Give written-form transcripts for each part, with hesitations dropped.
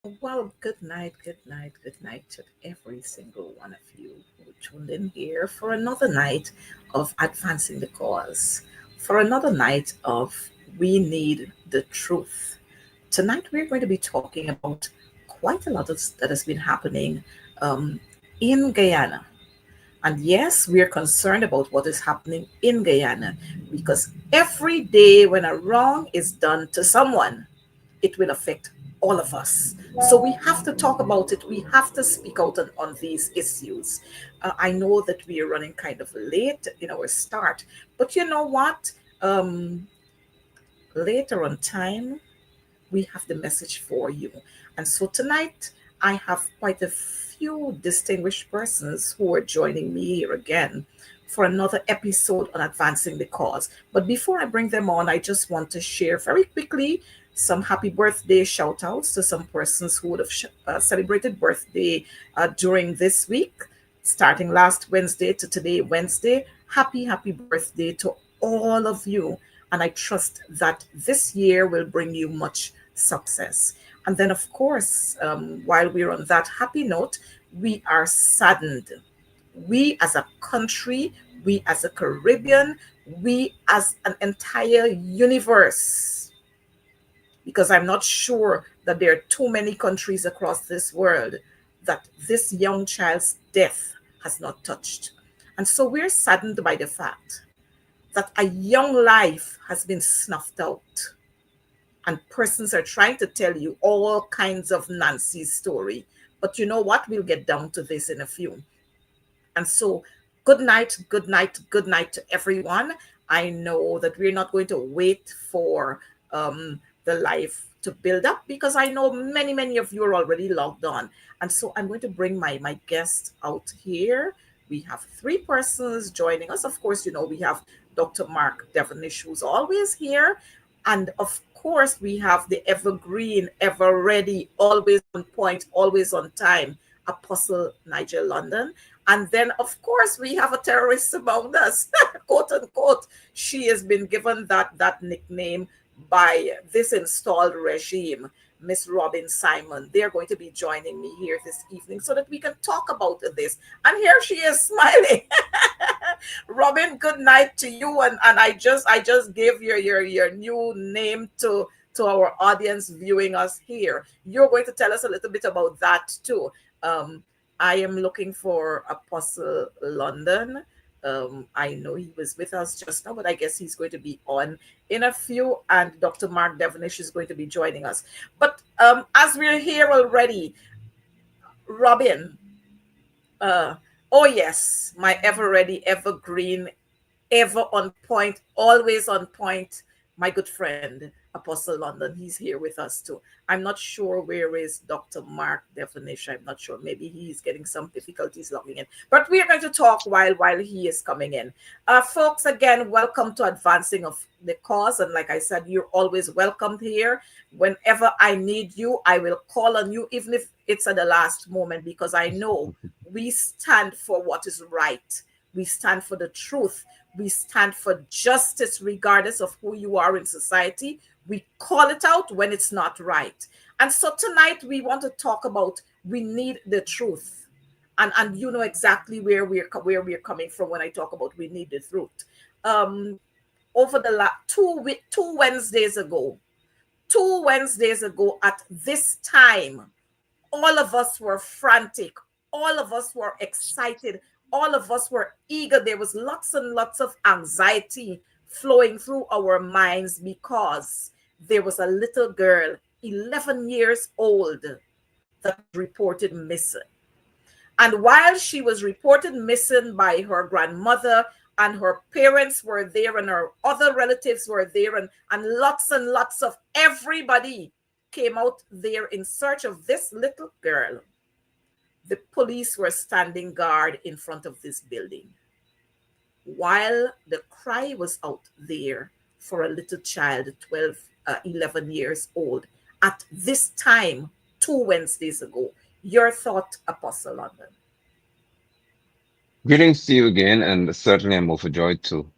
Good night to every single one of you who tuned in here for another night of advancing the cause, for another night of We Need the Truth. Tonight, we're going to be talking about quite a lot that has been happening um, in Guyana. And yes, we are concerned about what is happening in Guyana because every day when a wrong is done to someone, it will affect all of us. So we have to talk about it. We have to speak out on these issues. I know that we are running kind of late in our start, but you know what? Um, Later on time, we have the message for you. And so tonight, I have quite a few distinguished persons who are joining me here again for another episode on advancing the cause. But before I bring them on, I just want to share very quickly some happy birthday shout outs to some persons who would have celebrated birthday during this week, starting last Wednesday to today, Wednesday. Happy birthday to all of you. And I trust that this year will bring you much success. And then, of course, while we're on that happy note, we are saddened. We as a country, we as a Caribbean, we as an entire universe, because I'm not sure that there are too many countries across this world that this young child's death has not touched. And so we're saddened by the fact that a young life has been snuffed out and persons are trying to tell you all kinds of Nancy's story. But you know what? We'll get down to this in a few. And so, good night to everyone. I know that we're not going to wait for the live to build up because I know many of you are already logged on. And so I'm going to bring my guest out here. We have three persons joining us. Of course, you know, we have Dr. Mark Devonish, who's always here. And of course, we have the evergreen, ever ready, always on point, always on time, Apostle Nigel London. And then, of course, we have a terrorist among us, quote unquote. She has been given that nickname by this installed regime, Miss Robin Simon. They're going to be joining me here this evening so that we can talk about this. And here she is smiling. Robin, good night to you. And I just gave your new name to our audience viewing us here. You're going to tell us a little bit about that too. Um, I am looking for Apostle London. I know he was with us just now, but I guess he's going to be on in a few. And Dr. Mark Devonish is going to be joining us. But as we're here already, Robin, uh, oh yes, my ever ready, evergreen, ever on point, always on point, my good friend, Apostle London. He's here with us too. I'm not sure where is Dr. Mark Devonish. I'm not sure. Maybe he's getting some difficulties logging in. But we are going to talk while he is coming in. Folks, again, welcome to Advancing of the Cause. And like I said, you're always welcomed here. Whenever I need you, I will call on you, even if it's at the last moment, because I know we stand for what is right. We stand for the truth. We stand for justice, regardless of who you are in society. We call it out when it's not right. And so tonight we want to talk about we need the truth. And you know exactly where we're coming from when I talk about we need the truth. Um, Over the last two Wednesdays ago at this time, all of us were frantic, all of us were excited, all of us were eager. There was lots and lots of anxiety flowing through our minds because there was a little girl, 11 years old, that was reported missing. And while she was reported missing by her grandmother, and her parents were there, and her other relatives were there, and lots of everybody came out there in search of this little girl, the police were standing guard in front of this building while the cry was out there for a little child, 12, 11 years old, at this time, 2 Wednesdays ago. Your thought, Apostle London? Greetings to you again, and certainly I'm overjoyed to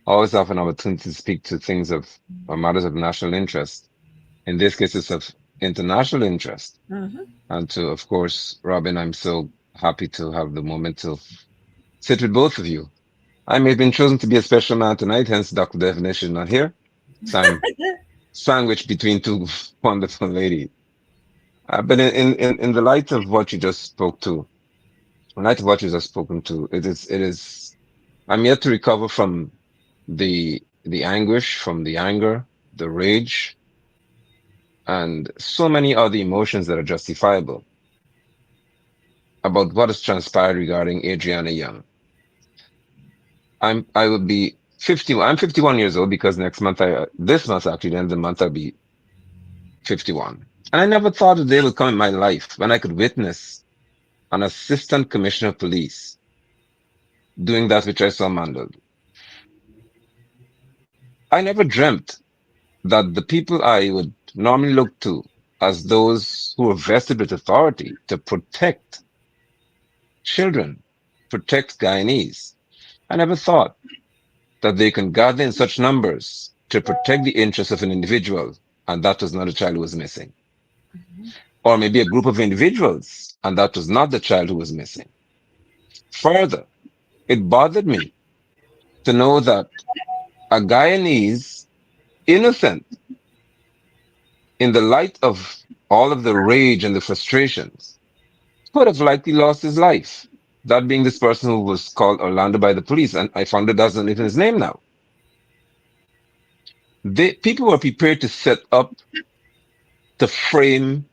always have an opportunity to speak to things of or matters of national interest. In this case, it's of international interest. Mm-hmm. And to, of course, Robin, I'm so happy to have the moment to sit with both of you. I may have been chosen to be a special man tonight, hence Dr. Definition not here. So I'm sandwiched between two wonderful ladies. But in the light of what you just spoke to, in light of what you just spoken to, I'm yet to recover from the anguish, from the anger, the rage, and so many other emotions that are justifiable about what has transpired regarding Adriana Young. I would be 50. I'm 51 years old because this month actually, the end of the month, I'll be 51. And I never thought a day would come in my life when I could witness an assistant commissioner of police doing that which I saw Mandel. I never dreamt that the people I would normally look to as those who are vested with authority to protect children, protect Guyanese. I never thought that they can gather in such numbers to protect the interests of an individual, and that was not a child who was missing. Or maybe a group of individuals, and that was not the child who was missing. Further, it bothered me to know that a Guyanese innocent, in the light of all of the rage and the frustrations, could have likely lost his life. That being this person who was called Orlando by the police, and I found it doesn't even his name now. People were prepared to set up to frame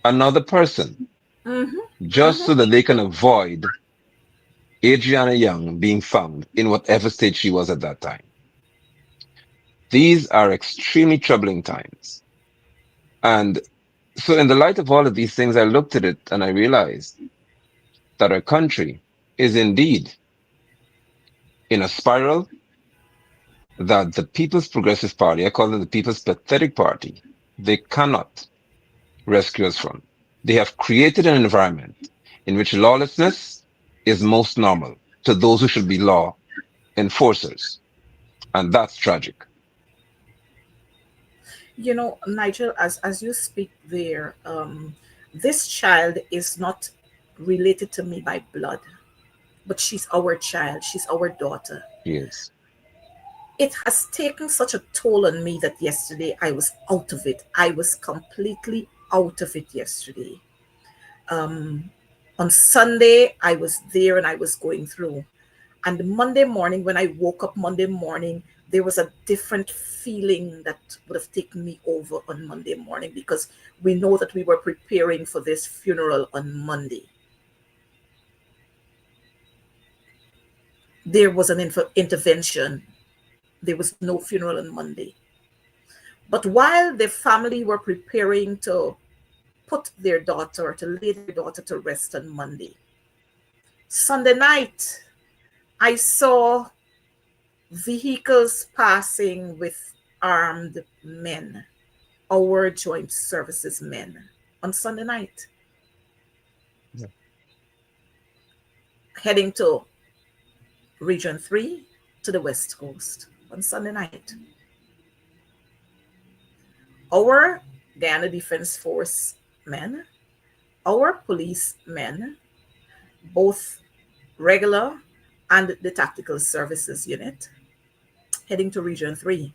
another person Mm-hmm. just Mm-hmm. so that they can avoid Adriana Young being found in whatever state she was at that time. These are extremely troubling times. And so in the light of all of these things, I looked at it and I realized that our country is indeed in a spiral that the People's Progressive Party, I call it the People's Pathetic Party, they cannot rescue us from. They have created an environment in which lawlessness is most normal to those who should be law enforcers. And that's tragic. Nigel, as you speak there, this child is not related to me by blood, but she's our child. She's our daughter. Yes. It has taken such a toll on me that yesterday I was out of it. I was completely out of it yesterday. On Sunday, I was there and I was going through. And Monday morning, when I woke up Monday morning, there was a different feeling that would have taken me over on Monday morning because we know that we were preparing for this funeral on Monday. There was an intervention. There was no funeral on Monday. But while the family were preparing to put their daughter, to lay their daughter to rest on Monday, Sunday night, I saw vehicles passing with armed men, our joint services men, on Sunday night, Yeah. heading to Region 3 to the West Coast on Sunday night. Our Guyana Defense Force men, our police men, both regular and the tactical services unit, heading to Region 3.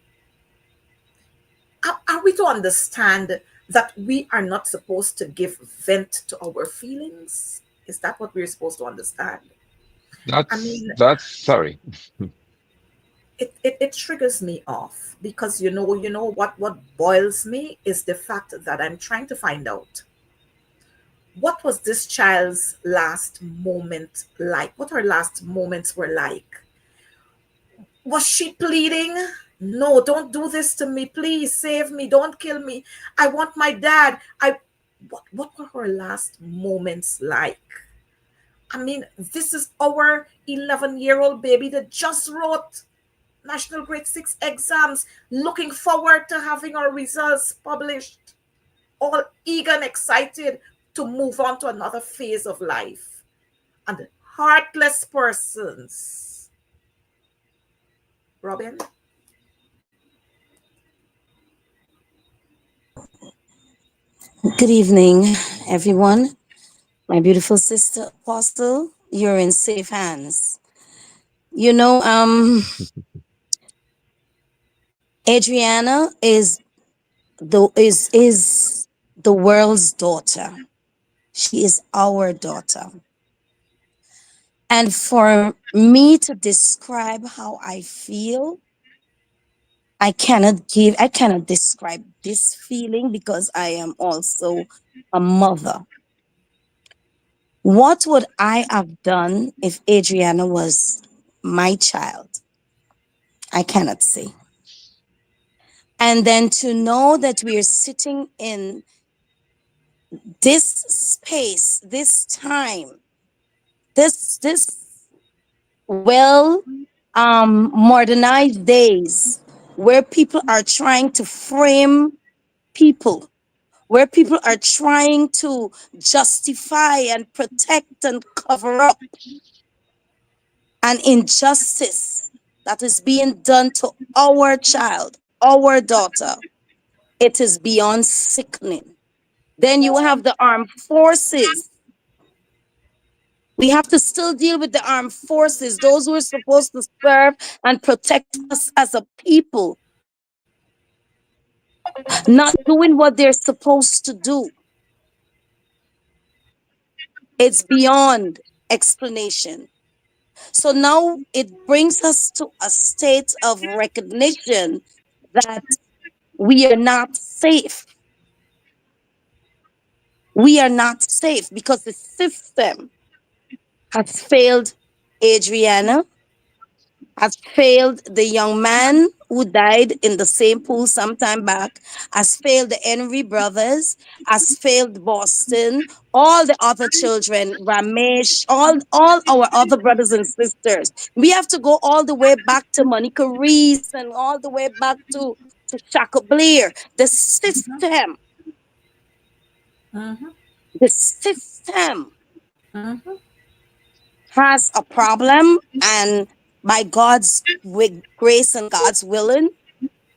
Are we to understand that we are not supposed to give vent to our feelings? Is that what we're supposed to understand? I mean, That's sorry. it triggers me off because what boils me is the fact that I'm trying to find out what was this child's last moment like, what her last moments were like. Was she pleading? No, don't do this to me. Please save me. Don't kill me. I want my dad. What were her last moments like? I mean, this is our 11-year-old baby that just wrote National Grade 6 exams, looking forward to having our results published, all eager and excited to move on to another phase of life. And heartless persons. Robin? Good evening, everyone. My beautiful sister Apostle, you're in safe hands. You know, Adriana is the world's daughter. She is our daughter. And for me to describe how I feel, I cannot describe this feeling because I am also a mother. What would I have done if Adriana was my child? I cannot say. And then to know that we are sitting in this space, this time, this well modernized days where people are trying to frame people, where people are trying to justify and protect and cover up an injustice that is being done to our child, our daughter. It is beyond sickening. Then you have the armed forces. We have to still deal with the armed forces, those who are supposed to serve and protect us as a people, not doing what they're supposed to do. It's beyond explanation. So now it brings us to a state of recognition that we are not safe. We are not safe because the system has failed Adriana, has failed the young man who died in the same pool some time back, has failed the Henry brothers, has failed Boston, all the other children, Ramesh, all our other brothers and sisters. We have to go all the way back to Monica Reese and all the way back to Shaka Blair. Mm-hmm. The system Mm-hmm. has a problem, and by God's grace and God's willing,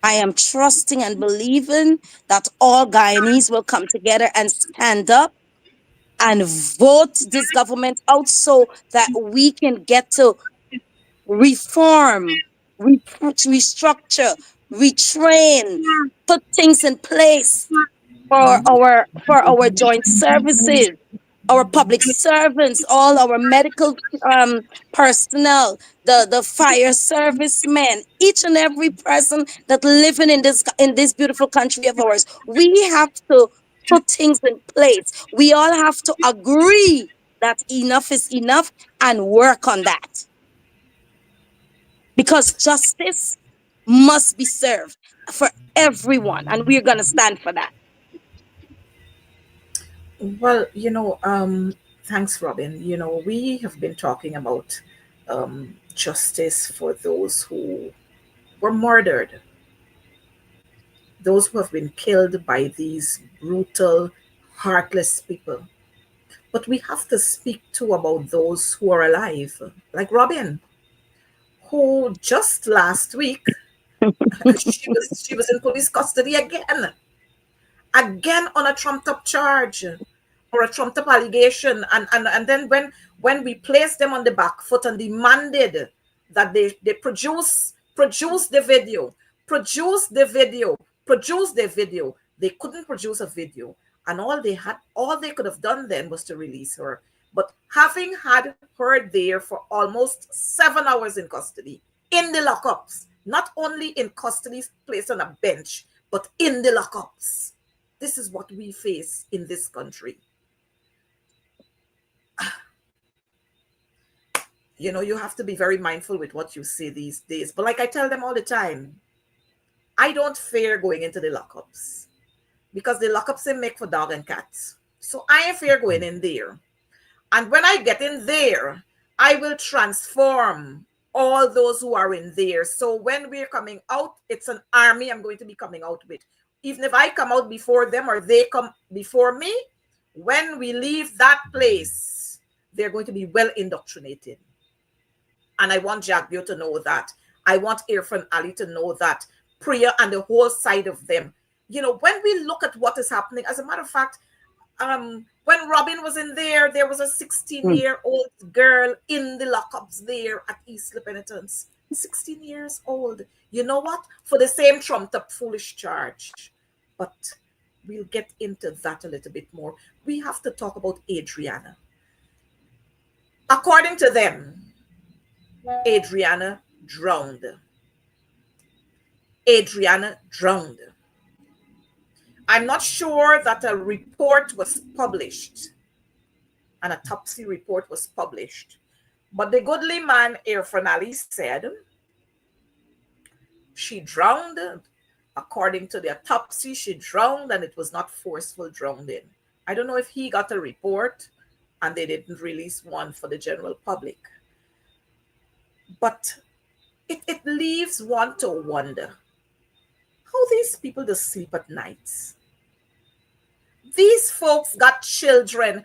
I am trusting and believing that all Guyanese will come together and stand up and vote this government out so that we can get to reform, restructure, retrain, put things in place for our joint services, our public servants, all our medical personnel, the fire servicemen, each and every person that living in this beautiful country of ours. We have to put things in place. We all have to agree that enough is enough and work on that because justice must be served for everyone, and we're gonna stand for that. Well, thanks, Robin. We have been talking about justice for those who were murdered, those who have been killed by these brutal, heartless people. But we have to speak too about those who are alive, like Robin, who just last week she was in police custody again on a trumped up charge or a trumped up allegation, and then when we placed them on the back foot and demanded that they produce the video, produce the video, they couldn't produce a video, and all they could have done then was to release her. But having had her there for almost 7 hours in custody, in the lockups, not only in custody placed on a bench, but in the lockups, this is what we face in this country. You have to be very mindful with what you say these days. But like I tell them all the time, I don't fear going into the lockups because the lockups they make for dog and cats. So I ain't fear going in there. And when I get in there, I will transform all those who are in there. So when we're coming out, it's an army I'm going to be coming out with. Even if I come out before them or they come before me, when we leave that place, they're going to be well indoctrinated. And I want Jack Bew to know that. I want Irfan Ali to know that. Priya and the whole side of them. when we look at what is happening, as a matter of fact, when Robin was in there was a 16-year-old girl in the lockups there at East Penitence. 16 years old. You know what? For the same trumped up foolish charge. But we'll get into that a little bit more. We have to talk about Adriana. According to them, Adriana drowned. Adriana drowned. I'm not sure that a report was published, an autopsy report was published, but the goodly man Irfanali said she drowned. According to the autopsy, she drowned and it was not forceful drowning. I don't know if he got a report and they didn't release one for the general public. But it leaves one to wonder how these people just sleep at nights. These folks got children.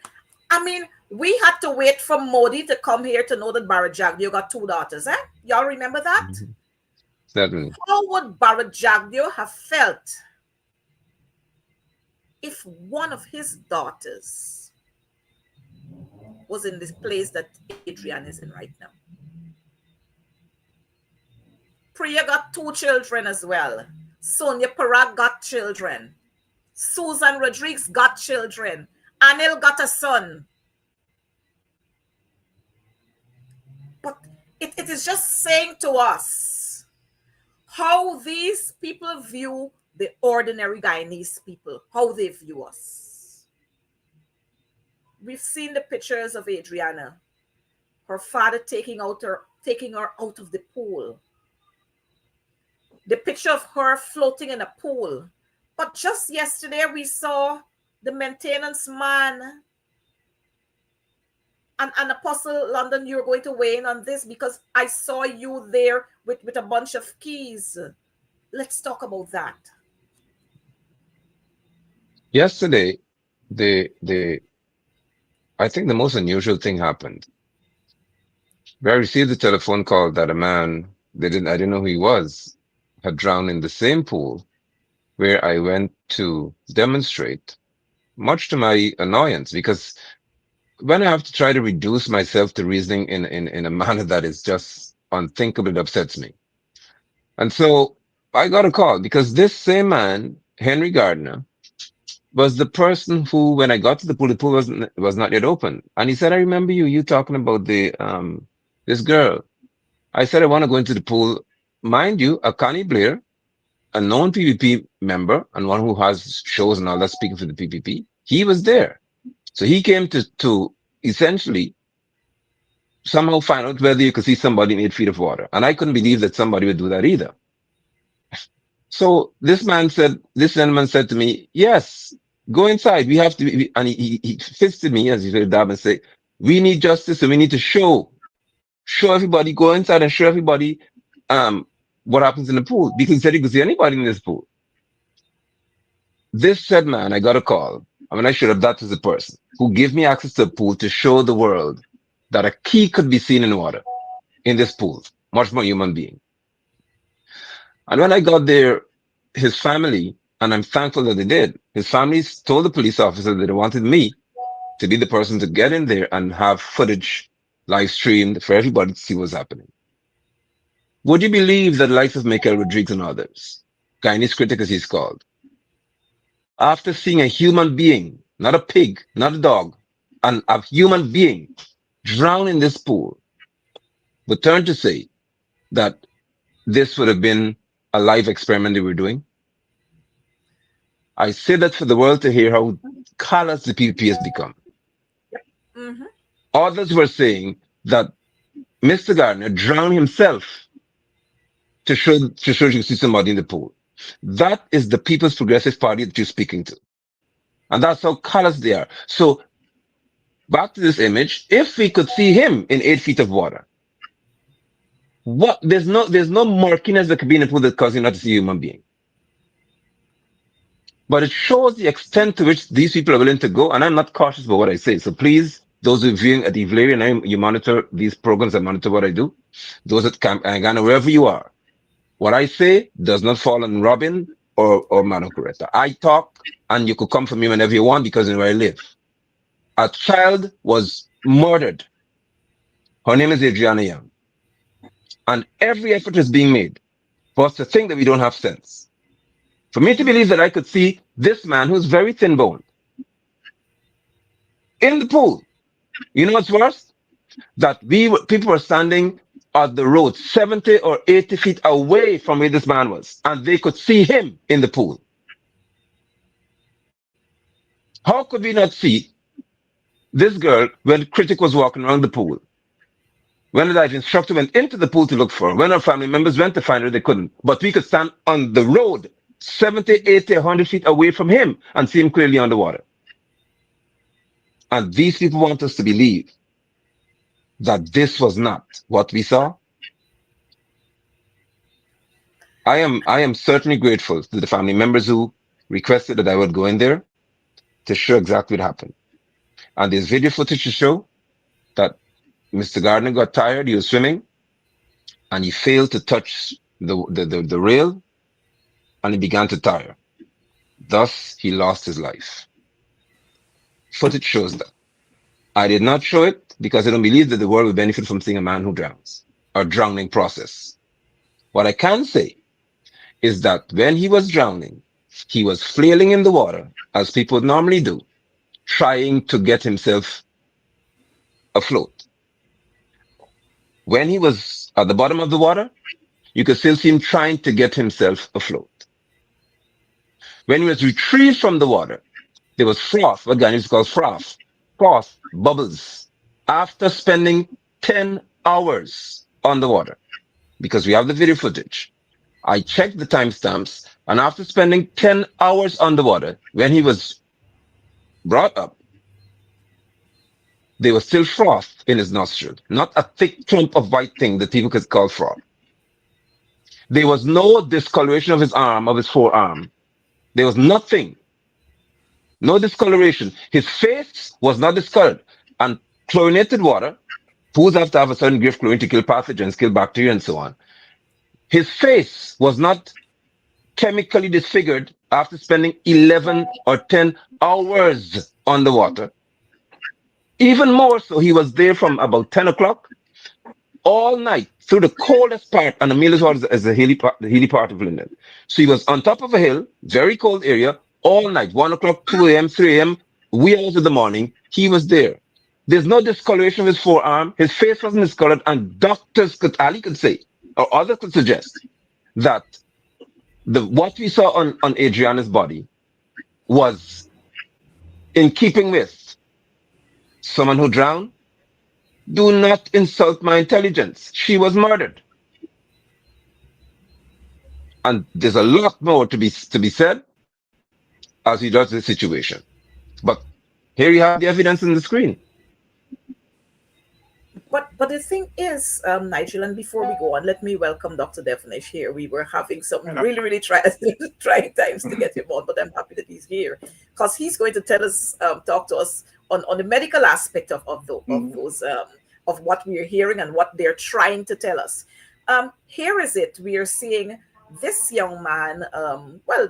I mean, we had to wait for Modi to come here to know that Bharat Jagdeo got two daughters, eh? Y'all remember that? Mm-hmm. Certainly. How would Bharat Jagdeo have felt if one of his daughters was in this place that Adrian is in right now? Priya got two children as well. Sonia Parag got children. Susan Rodriguez got children. Anil got a son. But it is just saying to us how these people view the ordinary Guyanese people, how they view us. We've seen the pictures of Adriana, her father taking her out of the pool. The picture of her floating in a pool. But just yesterday we saw the maintenance man. And Apostle London, you're going to weigh in on this because I saw you there with a bunch of keys. Let's talk about that. Yesterday, I think the most unusual thing happened. Where I received a telephone call that a man, I didn't know who he was, had drowned in the same pool where I went to demonstrate, much to my annoyance, because when I have to try to reduce myself to reasoning in a manner that is just unthinkable, it upsets me. And so I got a call because this same man, Henry Gardner, was the person who, when I got to the pool was not yet open. And he said, I remember you talking about this girl. I said, I want to go into the pool. Mind you, a Connie Blair, a known PPP member and one who has shows and all that speaking for the PPP, he was there. So he came to essentially somehow find out whether you could see somebody in 8 feet of water. And I couldn't believe that somebody would do that either. So this gentleman said to me, yes, go inside. We have to, and he fisted me, as you said, Dab, and say, we need justice. So we need to show everybody, go inside and show everybody, what happens in the pool. Because he said he could see anybody in this pool. This said man, I got a call. I mean, I should have, that was the person who gave me access to a pool to show the world that a key could be seen in water in this pool, much more human being. And when I got there, his family, and I'm thankful that they did, his family told the police officer that they wanted me to be the person to get in there and have footage live streamed for everybody to see what's happening. Would you believe that the likes of Michael Rodriguez and others, Guyanese critic as he's called, after seeing a human being, not a pig, not a dog, a human being drown in this pool, would turn to say that this would have been a live experiment they were doing? I say that for the world to hear how callous the PPP has become. Mm-hmm. Others were saying that Mr. Gardner drowned himself to show you could see somebody in the pool. That is the People's Progressive Party that you're speaking to. And that's how callous they are. So back to this image, if we could see him in 8 feet of water, there's no murkiness that could be in the pool that causes you not to see a human being. But it shows the extent to which these people are willing to go. And I'm not cautious about what I say. So please, those who are viewing at Evelary and you monitor these programs, I monitor what I do. Those at Camp Angana, wherever you are, what I say does not fall on Robin, or Madam Coretta. I talk and you could come for me whenever you want because of where I live. A child was murdered. Her name is Adriana Young. And every effort is being made for us to think that we don't have sense. For me to believe that I could see this man who's very thin boned in the pool. You know what's worse? That people were standing at the road 70 or 80 feet away from where this man was, and they could see him in the pool. How could we not see this girl when Critic was walking around the pool? When the dive instructor went into the pool to look for her, when our family members went to find her, they couldn't. But we could stand on the road 70, 80, 100 feet away from him and see him clearly underwater. And these people want us to believe that this was not what we saw. I am certainly grateful to the family members who requested that I would go in there to show exactly what happened. And there's video footage to show that Mr. Gardner got tired, he was swimming, and he failed to touch the rail, and he began to tire. Thus, he lost his life. Footage shows that. I did not show it because I don't believe that the world will benefit from seeing a man who drowns or drowning process. What I can say is that when he was drowning, he was flailing in the water, as people normally do, trying to get himself afloat. When he was at the bottom of the water, you could still see him trying to get himself afloat. When he was retrieved from the water, there was froth, what Ghanaians call froth, bubbles, after spending 10 hours on the water, because we have the video footage. I checked the timestamps, and after spending 10 hours underwater, when he was brought up, there was still froth in his nostril, not a thick clump of white thing that people could call froth. There was no discoloration of his arm, of his forearm. There was nothing. No discoloration. His face was not discolored. And chlorinated water, pools have to have a certain degree of chlorine to kill pathogens, kill bacteria, and so on. His face was not chemically disfigured after spending 11 or 10 hours on the water. Even more so, he was there from about 10 o'clock all night through the coldest part, and the Milas water is the hilly part of London. So he was on top of a hill, very cold area, all night, 1 o'clock, 2 a.m., 3 a.m., wee hours of the morning, he was there. There's no discoloration of his forearm, his face wasn't discolored, and doctors could, Ali could say, or others could suggest, that what we saw on Adriana's body was in keeping with someone who drowned. Do not insult my intelligence. She was murdered. And there's a lot more to be said as we judge the situation. But here you have the evidence on the screen. But the thing is, Nigel, and before we go on, let me welcome Dr. Definish here. We were having some really trying times to get him on, but I'm happy that he's here because he's going to talk to us on the medical aspect of what we're hearing and what they're trying to tell us. Here is it. We are seeing this young man,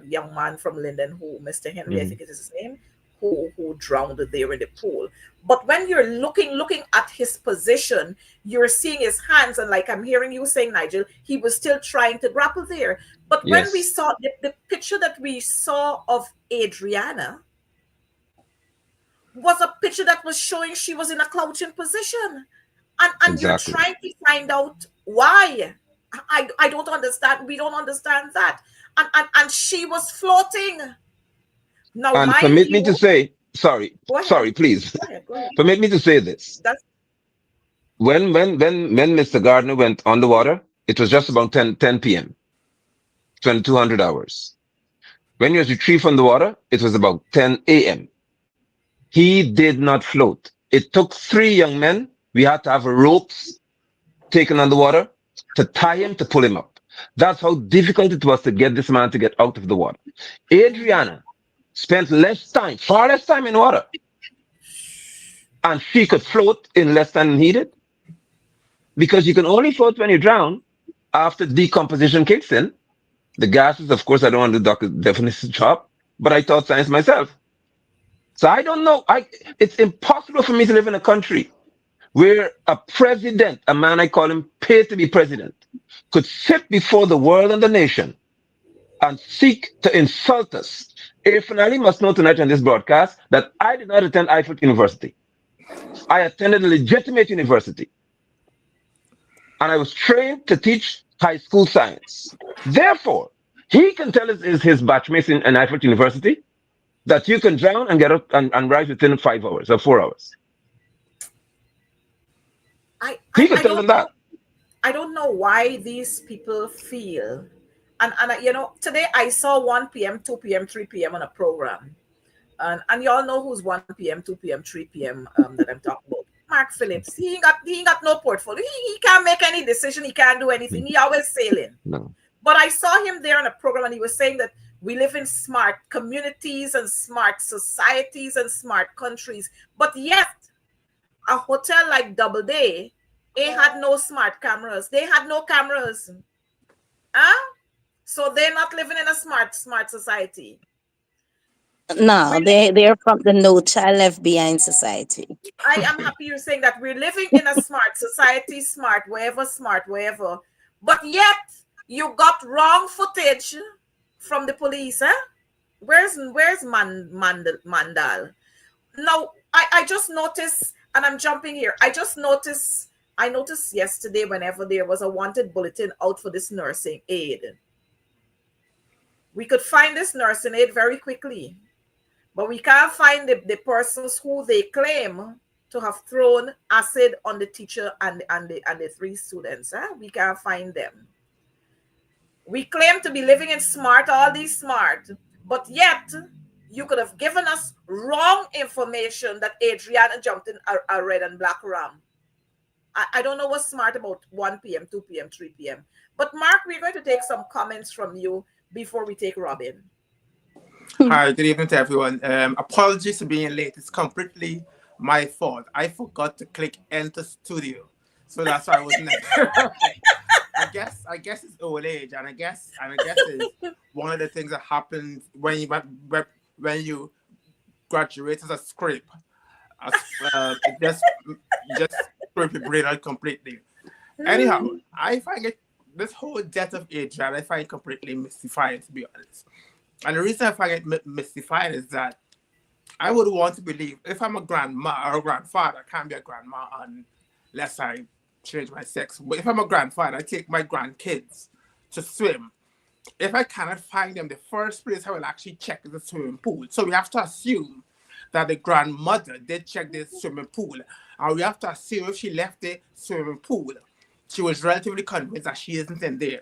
young man from Linden, who Mr. Henry, I think it is his name, who drowned there in the pool. But when you're looking at his position, you're seeing his hands, and like I'm hearing you saying, Nigel, he was still trying to grapple there. But when we saw the picture that we saw of Adriana was a picture that was showing she was in a crouching position. And You're trying to find out why. I don't understand. We don't understand that. And she was floating. Now, and permit me to say, sorry, please. Go ahead. Permit me to say this. When Mr. Gardner went on the water, it was just about 10 p.m., 2200 hours. When he was retrieved from the water, it was about 10 a.m. He did not float. It took 3 young men. We had to have ropes taken on the water to tie him, to pull him up. That's how difficult it was to get this man to get out of the water. Adriana spent far less time in water. And she could float in less time than he did. Because you can only float when you drown after decomposition kicks in. The gases, of course, I don't want to do Dr. Definition's job, but I taught science myself. So I don't know. It's impossible for me to live in a country where a president, a man I call him paid to be president, could sit before the world and the nation and seek to insult us. Irfan Ali must know tonight on this broadcast that I did not attend Eiffel University. I attended a legitimate university and I was trained to teach high school science. Therefore, he can tell his batchmates in Eiffel University that you can drown and get up and rise within 5 hours or 4 hours. I, He I, can I tell them don't know. that. I don't know why these people feel, today I saw 1 p.m., 2 p.m., 3 p.m. on a program, and y'all know who's 1 p.m., 2 p.m., 3 p.m. That I'm talking about. Mark Phillips. He ain't got no portfolio. He can't make any decision. He can't do anything. He always sailing. No. But I saw him there on a program, and he was saying that we live in smart communities and smart societies and smart countries, but yet a hotel like Doubleday, they had no smart cameras. They had no cameras. Huh? So they're not living in a smart society. No, We, they're from the No Child Left Behind Society. I am happy you're saying that we're living in a smart society, smart wherever. But yet you got wrong footage from the police, eh? Where's Mandal? Now I just noticed, and I'm jumping here. I noticed yesterday whenever there was a wanted bulletin out for this nursing aide. We could find this nursing aide very quickly, but we can't find the persons who they claim to have thrown acid on the teacher and the three students. We can't find them. We claim to be living in smart, all these smart, but yet you could have given us wrong information that Adriana jumped in a red and black ram. I don't know what's smart about 1 p.m., 2 p.m., 3 p.m. But Mark, we're going to take some comments from you before we take Robin. Hi, good evening to everyone. Apologies for being late. It's completely my fault. I forgot to click enter studio, so that's why I wasn't there. I guess it's old age, and I guess it's one of the things that happens when you graduate as a scrape. It just scrape your brain out completely. Anyhow, I find this whole death of Adrian, I find completely mystifying, to be honest. And the reason I find it mystifying is that I would want to believe if I'm a grandma or a grandfather, I can't be a grandma unless I change my sex. But if I'm a grandfather, I take my grandkids to swim. If I cannot find them, the first place I will actually check is the swimming pool. So we have to assume that the grandmother did check the swimming pool. And we have to assume if she left the swimming pool, she was relatively convinced that she isn't in there.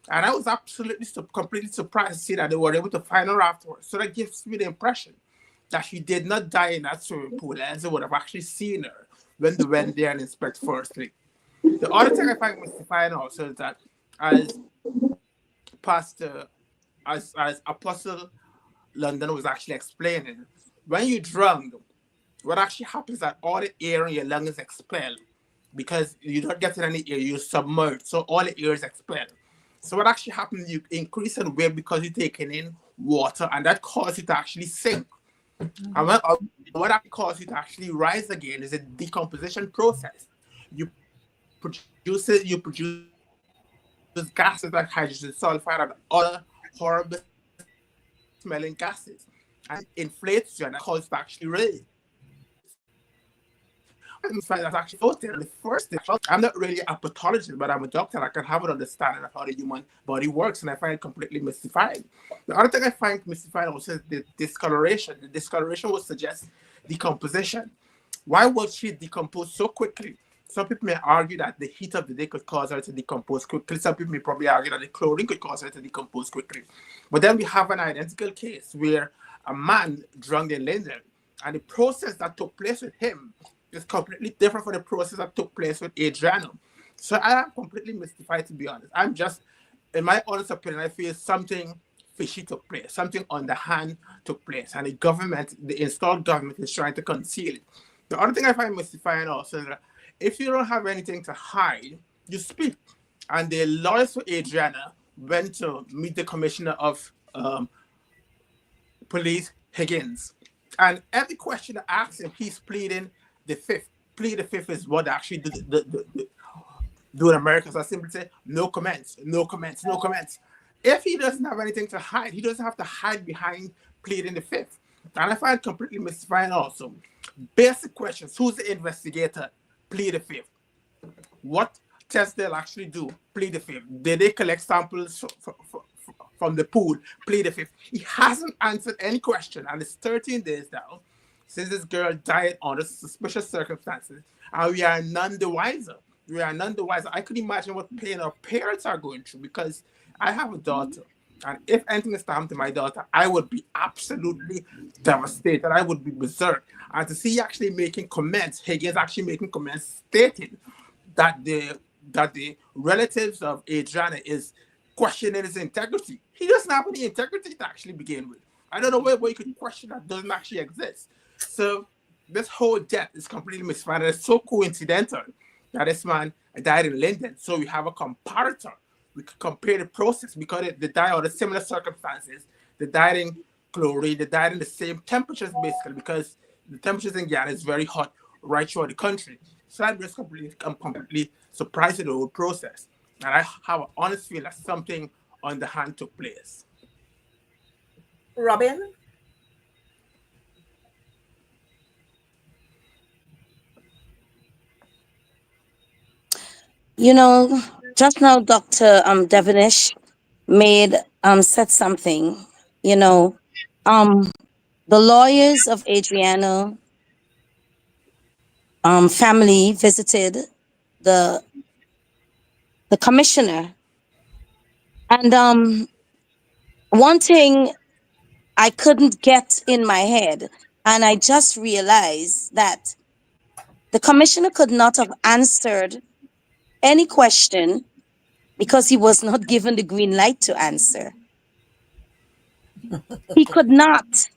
And I was absolutely completely surprised to see that they were able to find her afterwards. So that gives me the impression that she did not die in that swimming pool, as they would have actually seen her when they went there and inspect firstly. The other thing I find mystifying also is that as Apostle London was actually explaining, when you drunk, what actually happens is that all the air in your lungs is expelled because you don't get any air, you're submerged, so all the air is expelled. So what actually happens, you increase in weight because you're taking in water, and that causes you to actually sink. And what that causes you to actually rise again is a decomposition process. You produce gases like hydrogen sulfide and other horrible smelling gases, and inflates you, and that causes you to actually raise. That's actually out there. The first thing, I'm not really a pathologist, but I'm a doctor. I can have an understanding of how the human body works, and I find it completely mystifying. The other thing I find mystifying also is the discoloration. The discoloration would suggest decomposition. Why was she decomposed so quickly? Some people may argue that the heat of the day could cause her to decompose quickly. Some people may probably argue that the chlorine could cause her to decompose quickly. But then we have an identical case where a man drowned in Linden, and the process that took place with him is completely different from the process that took place with Adriana. So I am completely mystified, to be honest. I'm just, in my honest opinion, I feel something fishy took place, something underhand took place, and the installed government is trying to conceal it. The other thing I find mystifying also is that if you don't have anything to hide, you speak. And the lawyers for Adriana went to meet the commissioner of police, Higgins. And every question I asked him, he's pleading the fifth. Plead the fifth is what actually do in America. So I simply say, no comments, no comments, no comments. If he doesn't have anything to hide, he doesn't have to hide behind pleading the fifth. And I find completely mystifying also. Basic questions. Who's the investigator? Plead the fifth. What tests they'll actually do? Plead the fifth. Did they collect samples from the pool? Plead the fifth. He hasn't answered any question, and it's 13 days now since this girl died under suspicious circumstances, and we are none the wiser. We are none the wiser. I could imagine what pain our parents are going through, because I have a daughter, and if anything is to happen to my daughter, I would be absolutely devastated. I would be berserk. And to see actually making comments, Higgins actually making comments stating that the relatives of Adriana is questioning his integrity. He doesn't have any integrity to actually begin with. I don't know where you could question that doesn't actually exist. So this whole death is completely misfired. It's so coincidental that this man died in Linden. So we have a comparator. We could compare the process because they died under similar circumstances. They died in chlorine. They died in the same temperatures basically, because the temperatures in Guyana is very hot right throughout the country. So I'm completely surprised at the whole process. And I have an honest feeling that something on the hand took place. Robin? You know, just now Dr. Devonish made said something. You know, um the lawyers of Adriana family visited the commissioner, and one thing I couldn't get in my head, and I just realized that the commissioner could not have answered any question because he was not given the green light to answer. He could not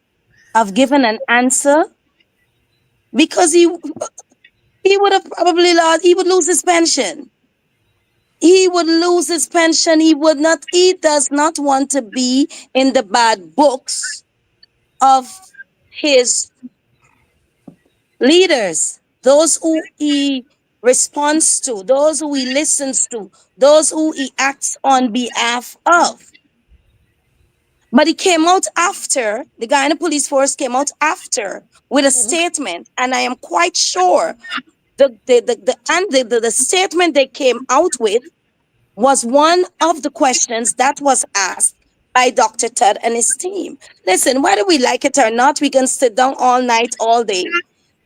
have given an answer because he would have probably lost, he would lose his pension. He would lose his pension. He does not want to be in the bad books of his leaders, those who he responds to, those who he listens to, those who he acts on behalf of. But he came out after, the guy in the police force came out after with a statement, and I am quite sure the statement they came out with was one of the questions that was asked by Dr. Ted and his team. Listen, whether we like it or not, we can sit down all night, all day.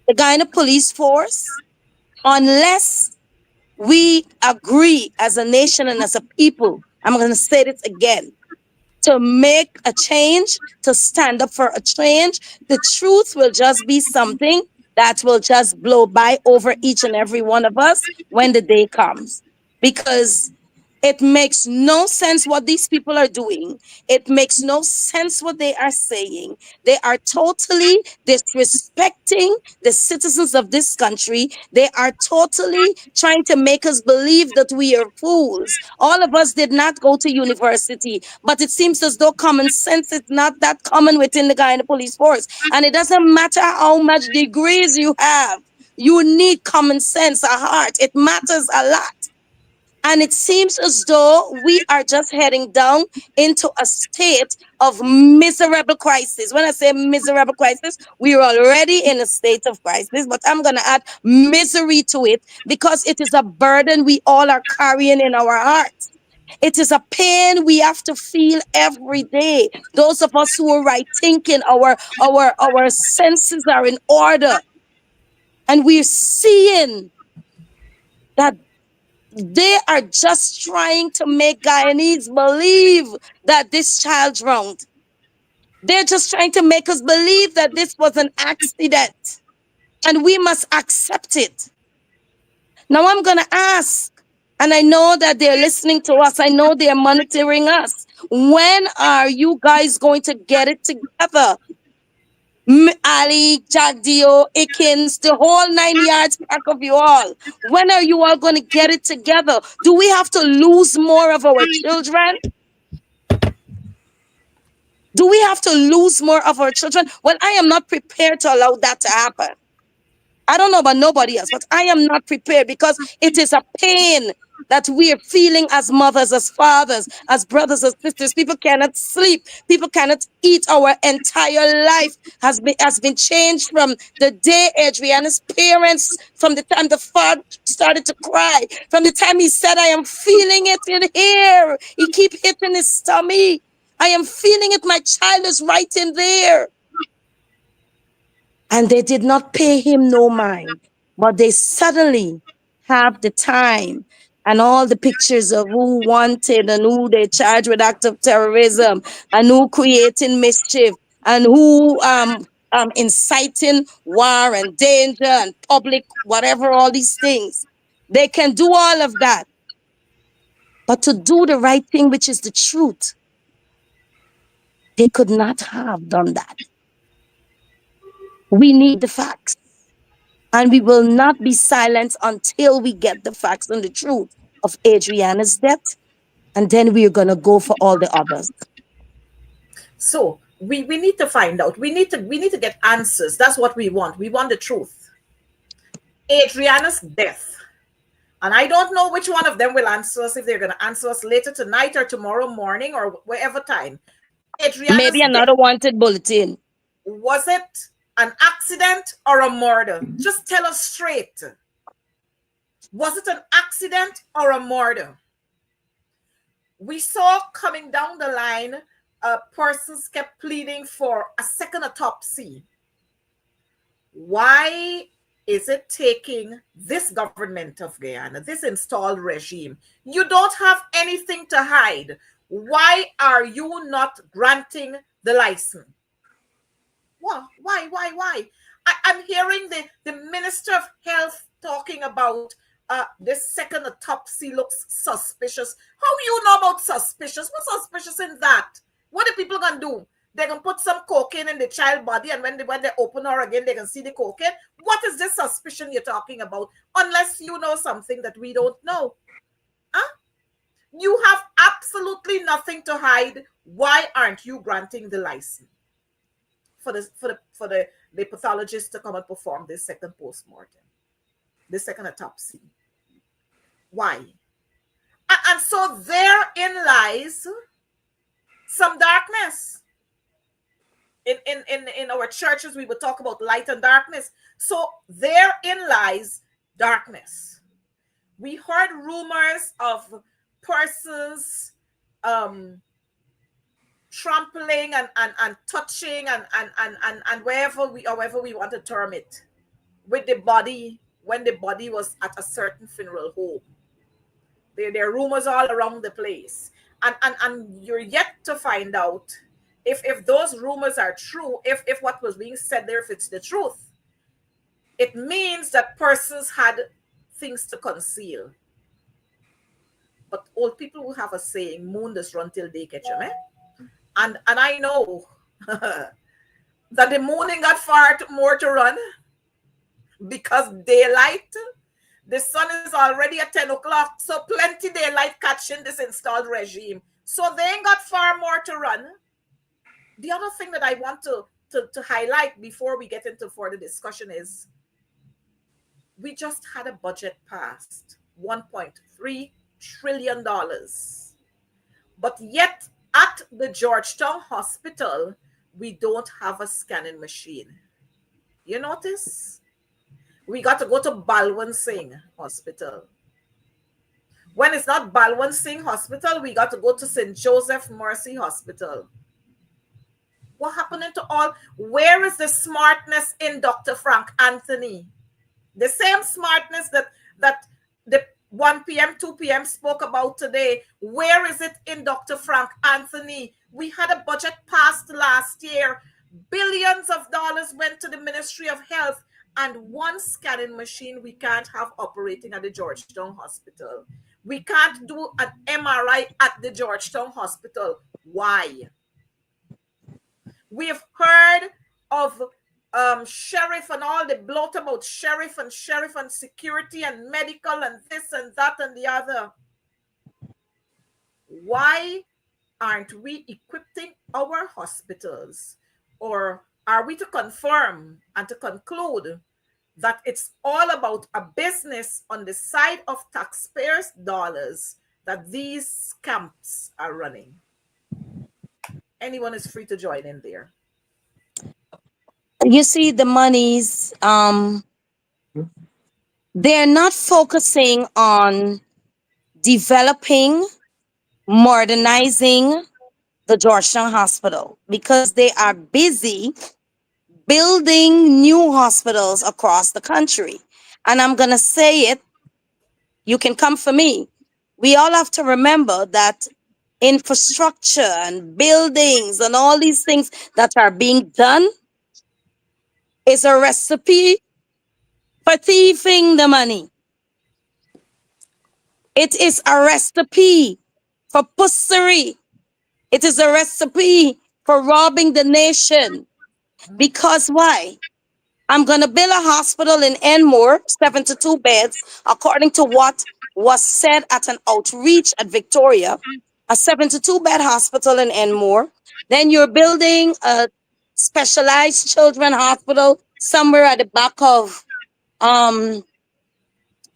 The guy in the police force, unless we agree as a nation and as a people, I'm going to say this again, to make a change, to stand up for a change, the truth will just be something that will just blow by over each and every one of us when the day comes. Because it makes no sense what these people are doing. It makes no sense what they are saying. They are totally disrespecting the citizens of this country. They are totally trying to make us believe that we are fools. All of us did not go to university, but it seems as though common sense is not that common within the guy in the police force. And it doesn't matter how much degrees you have. You need common sense, a heart. It matters a lot. And it seems as though we are just heading down into a state of miserable crisis. When I say miserable crisis, we are already in a state of crisis, but I'm going to add misery to it because it is a burden we all are carrying in our hearts. It is a pain we have to feel every day. Those of us who are right thinking, our senses are in order. And we're seeing that they are just trying to make Guyanese believe that this child drowned. They're just trying to make us believe that this was an accident. And we must accept it. Now I'm going to ask, and I know that they're listening to us. I know they're monitoring us. When are you guys going to get it together? Ali, Jagdio, Ikins, the whole 9 yards back of you all. When are you all going to get it together? Do we have to lose more of our children? Do we have to lose more of our children? Well, I am not prepared to allow that to happen. I don't know about nobody else, but I am not prepared because it is a pain that we are feeling as mothers, as fathers, as brothers, as sisters. People cannot sleep. People cannot eat. Our entire life has been changed from the day Adriana's parents, from the time the father started to cry, from the time he said, I am feeling it in here. He keep hitting his stomach. I am feeling it. My child is right in there. And they did not pay him no mind, but they suddenly have the time and all the pictures of who wanted and who they charged with act of terrorism and who creating mischief and who inciting war and danger and public whatever, all these things. They can do all of that, but to do the right thing, which is the truth, they could not have done that. We need the facts. And we will not be silent until we get the facts and the truth of Adriana's death. And then we are going to go for all the others. So we need to find out. We need to get answers. That's what we want. We want the truth. Adriana's death. And I don't know which one of them will answer us, if they're going to answer us later tonight or tomorrow morning or wherever time. Maybe Adriana's death. another wanted bulletin. Was it an accident or a murder? Just tell us straight. Was it an accident or a murder? We saw coming down the line, persons kept pleading for a second autopsy. Why is it taking this government of Guyana, this installed regime? You don't have anything to hide. Why are you not granting the license? Well, why? I'm hearing the Minister of Health talking about this second autopsy looks suspicious. How you know about suspicious? What's suspicious in that? What are people gonna do? They're gonna put some cocaine in the child body, and when they open her again, they can see the cocaine. What is this suspicion you're talking about? Unless you know something that we don't know. Huh? You have absolutely nothing to hide. Why aren't you granting the license for the pathologist to come and perform this second postmortem, this second autopsy? Why? And so therein lies some darkness. In our churches, we would talk about light and darkness. So therein lies darkness. We heard rumors of persons trampling and touching and however we want to term it, with the body when the body was at a certain funeral home. There are rumors all around the place. And you're yet to find out if those rumors are true, if what was being said there, if it's the truth. It means that persons had things to conceal. But old people will have a saying, moon does run till day catch 'em, eh? And I know that the moon ain't got far more to run, because daylight, the sun is already at 10 o'clock, so plenty daylight catching this installed regime. So they ain't got far more to run. The other thing that I want to highlight before we get into further discussion is we just had a budget passed, $1.3 trillion. But yet at the Georgetown Hospital, we don't have a scanning machine. You notice? We got to go to Balwant Singh Hospital. When it's not Balwant Singh Hospital, we got to go to St. Joseph Mercy Hospital. What happened to all? Where is the smartness in Dr. Frank Anthony? The same smartness that the 1 p.m., 2 p.m. spoke about today. Where is it in Dr. Frank Anthony? We had a budget passed last year. Billions of dollars went to the Ministry of Health, and one scanning machine we can't have operating at the Georgetown Hospital. We can't do an MRI at the Georgetown Hospital. Why? We've heard of sheriff and all the bloat about sheriff and security and medical and this and that and the other. Why aren't we equipping our hospitals? Or are we to confirm and to conclude that it's all about a business on the side of taxpayers' dollars that these camps are running? Anyone is free to join in there. You see, the monies, they're not focusing on developing, modernizing the Georgetown Hospital because they are busy building new hospitals across the country. And I'm going to say it, you can come for me. We all have to remember that infrastructure and buildings and all these things that are being done is a recipe for thieving the money. It is a recipe for pussery. It is a recipe for robbing the nation. Because why? I'm going to build a hospital in Enmore, 72 beds, according to what was said at an outreach at Victoria, a 72-bed hospital in Enmore. Then you're building a specialized children hospital somewhere at the back of um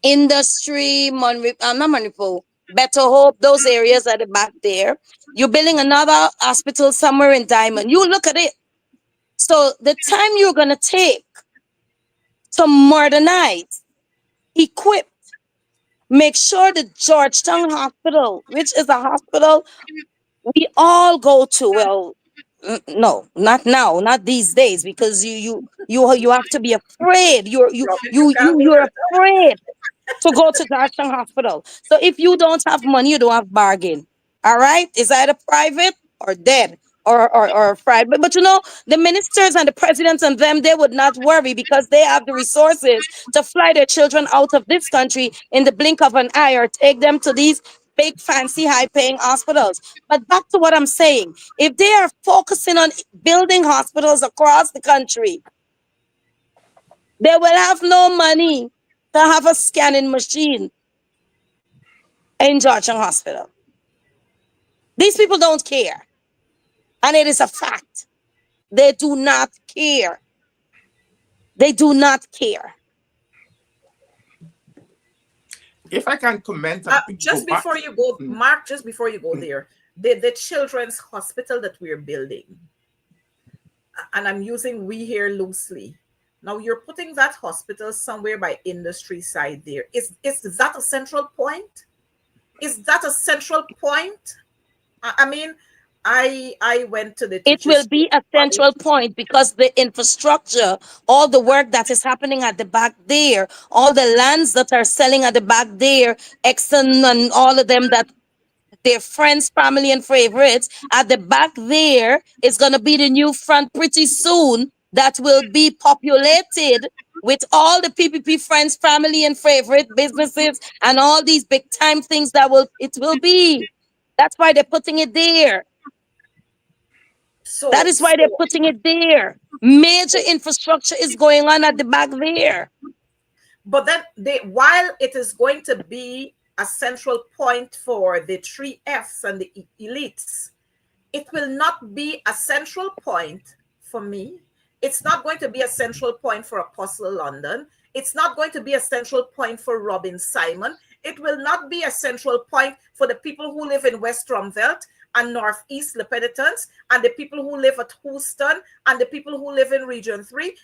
industry, not Monrepo, Better Hope, those areas at the back there. You're building another hospital somewhere in Diamond. You look at it. So the time you're going to take to modernize, equip, make sure the Georgetown Hospital, which is a hospital we all go to. Well, no, not now, not these days, because you have to be afraid. Robin, you can't go You're there. afraid to go to Georgetown Hospital. So if you don't have money, you don't have bargain. All right? It's either private or dead or fried. But you know, the ministers and the presidents and them, they would not worry because they have the resources to fly their children out of this country in the blink of an eye or take them to these big, fancy, high paying hospitals. But back to what I'm saying, if they are focusing on building hospitals across the country, they will have no money to have a scanning machine in Georgetown Hospital. These people don't care. And it is a fact. They do not care. They do not care. If I can comment and go Just back. before you go, Mm, Mark, just before you go mm. there, the children's hospital that we're building, and I'm using we here loosely. Now you're putting that hospital somewhere by industry side there. Is that a central point? Is that a central point? I mean, I went to the It will teachers be a central college. point because the infrastructure, all the work that is happening at the back there, all the lands that are selling at the back there, Exxon and all of them that their friends, family, and favorites at the back there is going to be the new front pretty soon that will be populated with all the PPP friends, family, and favorite businesses and all these big time things that will be. That's why they're putting it there. That So is why they're putting it there. Major infrastructure is going on at the back there. but then they, while it is going to be a central point for the three Fs and the elites, it will not be a central point for me. It's not going to be a central point for Apostle London. It's not going to be a central point for Robin Simon. It will not be a central point for the people who live in West Rumvelt and Northeast Le Penitence and the people who live at Houston and the people who live in Region 3.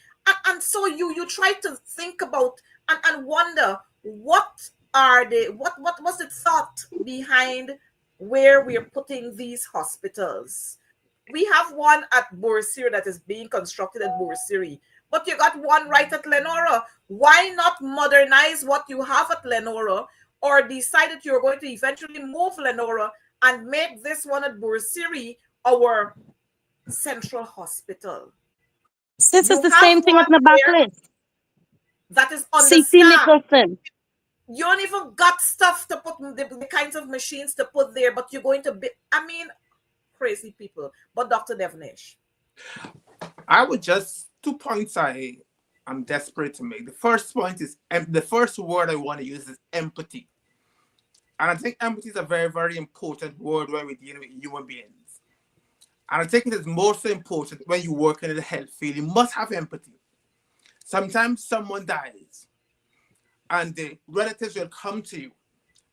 And so you try to think about and wonder what are the what was the thought behind where we're putting these hospitals. We have one at Bursiri that is being constructed at Bursiri, but you got one right at Lenora. Why not modernize what you have at Lenora, or decide that you're going to eventually move Lenora and make this one at Bursiri our central hospital? This is You the have same thing at one the back there list. that is CC understaffed. Nicholson. You don't even got stuff to put the kinds of machines to put there, but you're going to be, I mean, crazy people. But Dr. Devnish. I would just 2 points I'm desperate to make. The first point is the first word I want to use is empathy. And I think empathy is a very, very important word when we're dealing with human beings. And I think it is more so important when you work in the health field. You must have empathy. Sometimes someone dies and the relatives will come to you.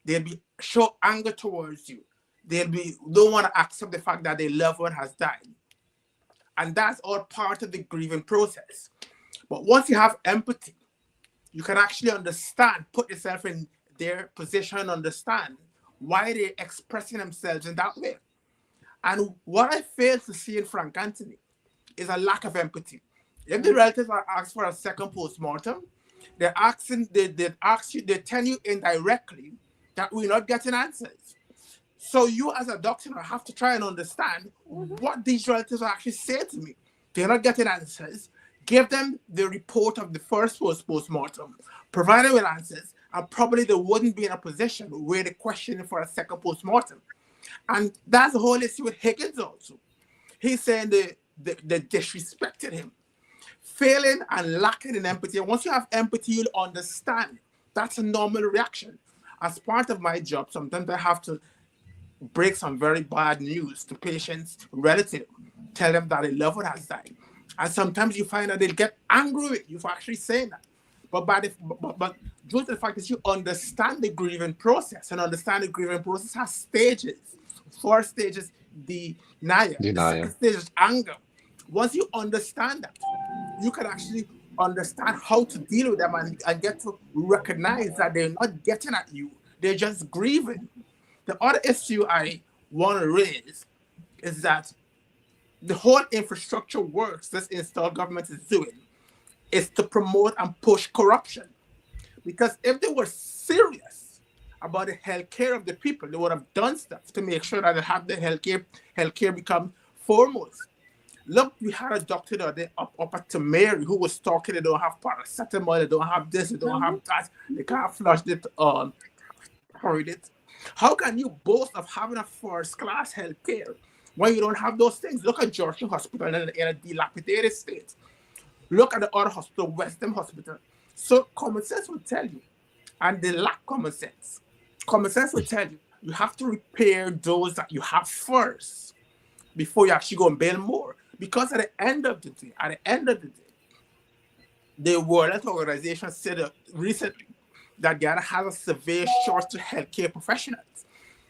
They'll be show anger towards you. Don't want to accept the fact that their loved one has died. And that's all part of the grieving process. But once you have empathy, you can actually understand, put yourself in their position, understand why they're expressing themselves in that way. And what I fail to see in Frank Anthony is a lack of empathy. If the relatives are asked for a second postmortem, they ask you, they tell you indirectly that we're not getting answers. So you as a doctor have to try and understand what these relatives are actually saying to me. They're not getting answers. Give them the report of the first postmortem, provide them with answers, and probably they wouldn't be in a position where they're questioning for a second postmortem. And that's the whole issue with Higgins also. He's saying they disrespected him. Failing and lacking in empathy. And once you have empathy, you'll understand. That's a normal reaction. As part of my job, sometimes I have to break some very bad news to patients' relatives, tell them that a loved one has died. And sometimes you find that they'll get angry with you for actually saying that. But due to the fact that you understand the grieving process and understand the grieving process has stages. First stage is denial. The second Denial. stage is anger. Once you understand that, you can actually understand how to deal with them and get to recognize that they're not getting at you. They're just grieving. The other issue I want to raise is that the whole infrastructure works this installed government is doing is to promote and push corruption. Because if they were serious about the healthcare of the people, they would have done stuff to make sure that they have the healthcare become foremost. Look, we had a doctor the other day up at Mary who was talking, they don't have paracetamol, they don't have this, they don't have that, they can't flush it on it. How can you boast of having a first class healthcare when you don't have those things? Look at Georgia Hospital in a dilapidated state. Look at the other hospital, West Ham Hospital. So common sense will tell you, and they lack common sense. Common sense will tell you, you have to repair those that you have first before you actually go and build more. Because at the end of the day, the World Health Organization said recently that Ghana has a severe shortage of healthcare professionals.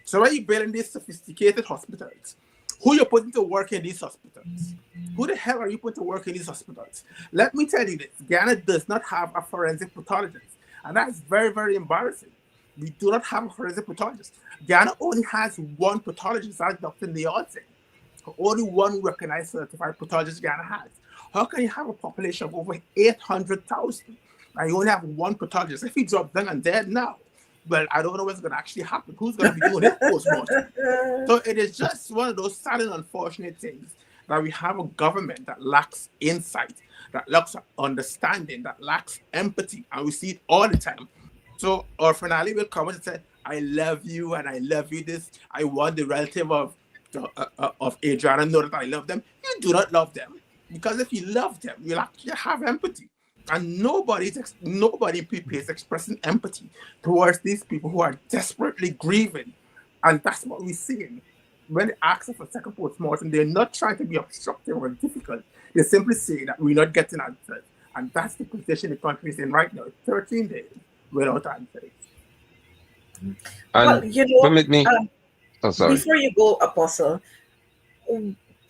So when you're building these sophisticated hospitals, who you're putting to work in these hospitals? Who the hell are you putting to work in these hospitals? Let me tell you this, Ghana does not have a forensic pathologist. And that's very, very embarrassing. We do not have a forensic pathologist. Ghana only has one pathologist, that's Dr. Nielsen. Only one recognized certified pathologist Ghana has. How can you have a population of over 800,000 and you only have one pathologist? If he dropped down and dead now, well, I don't know what's going to actually happen. Who's going to be doing it post-mortem? So it is just one of those sad and unfortunate things that we have a government that lacks insight, that lacks understanding, that lacks empathy, and we see it all the time. So our finale will come and say, I love you and I love you this. I want the relative of Adriana know that I love them. You do not love them. Because if you love them, you'll actually have empathy. And nobody in PP is expressing empathy towards these people who are desperately grieving. And that's what we're seeing. When they ask for second post-mortem, they're not trying to be obstructive or difficult. They simply say that we're not getting answers. And that's the position the country is in right now. 13 days without answers. Well, And permit me. Oh, sorry. before you go, Apostle,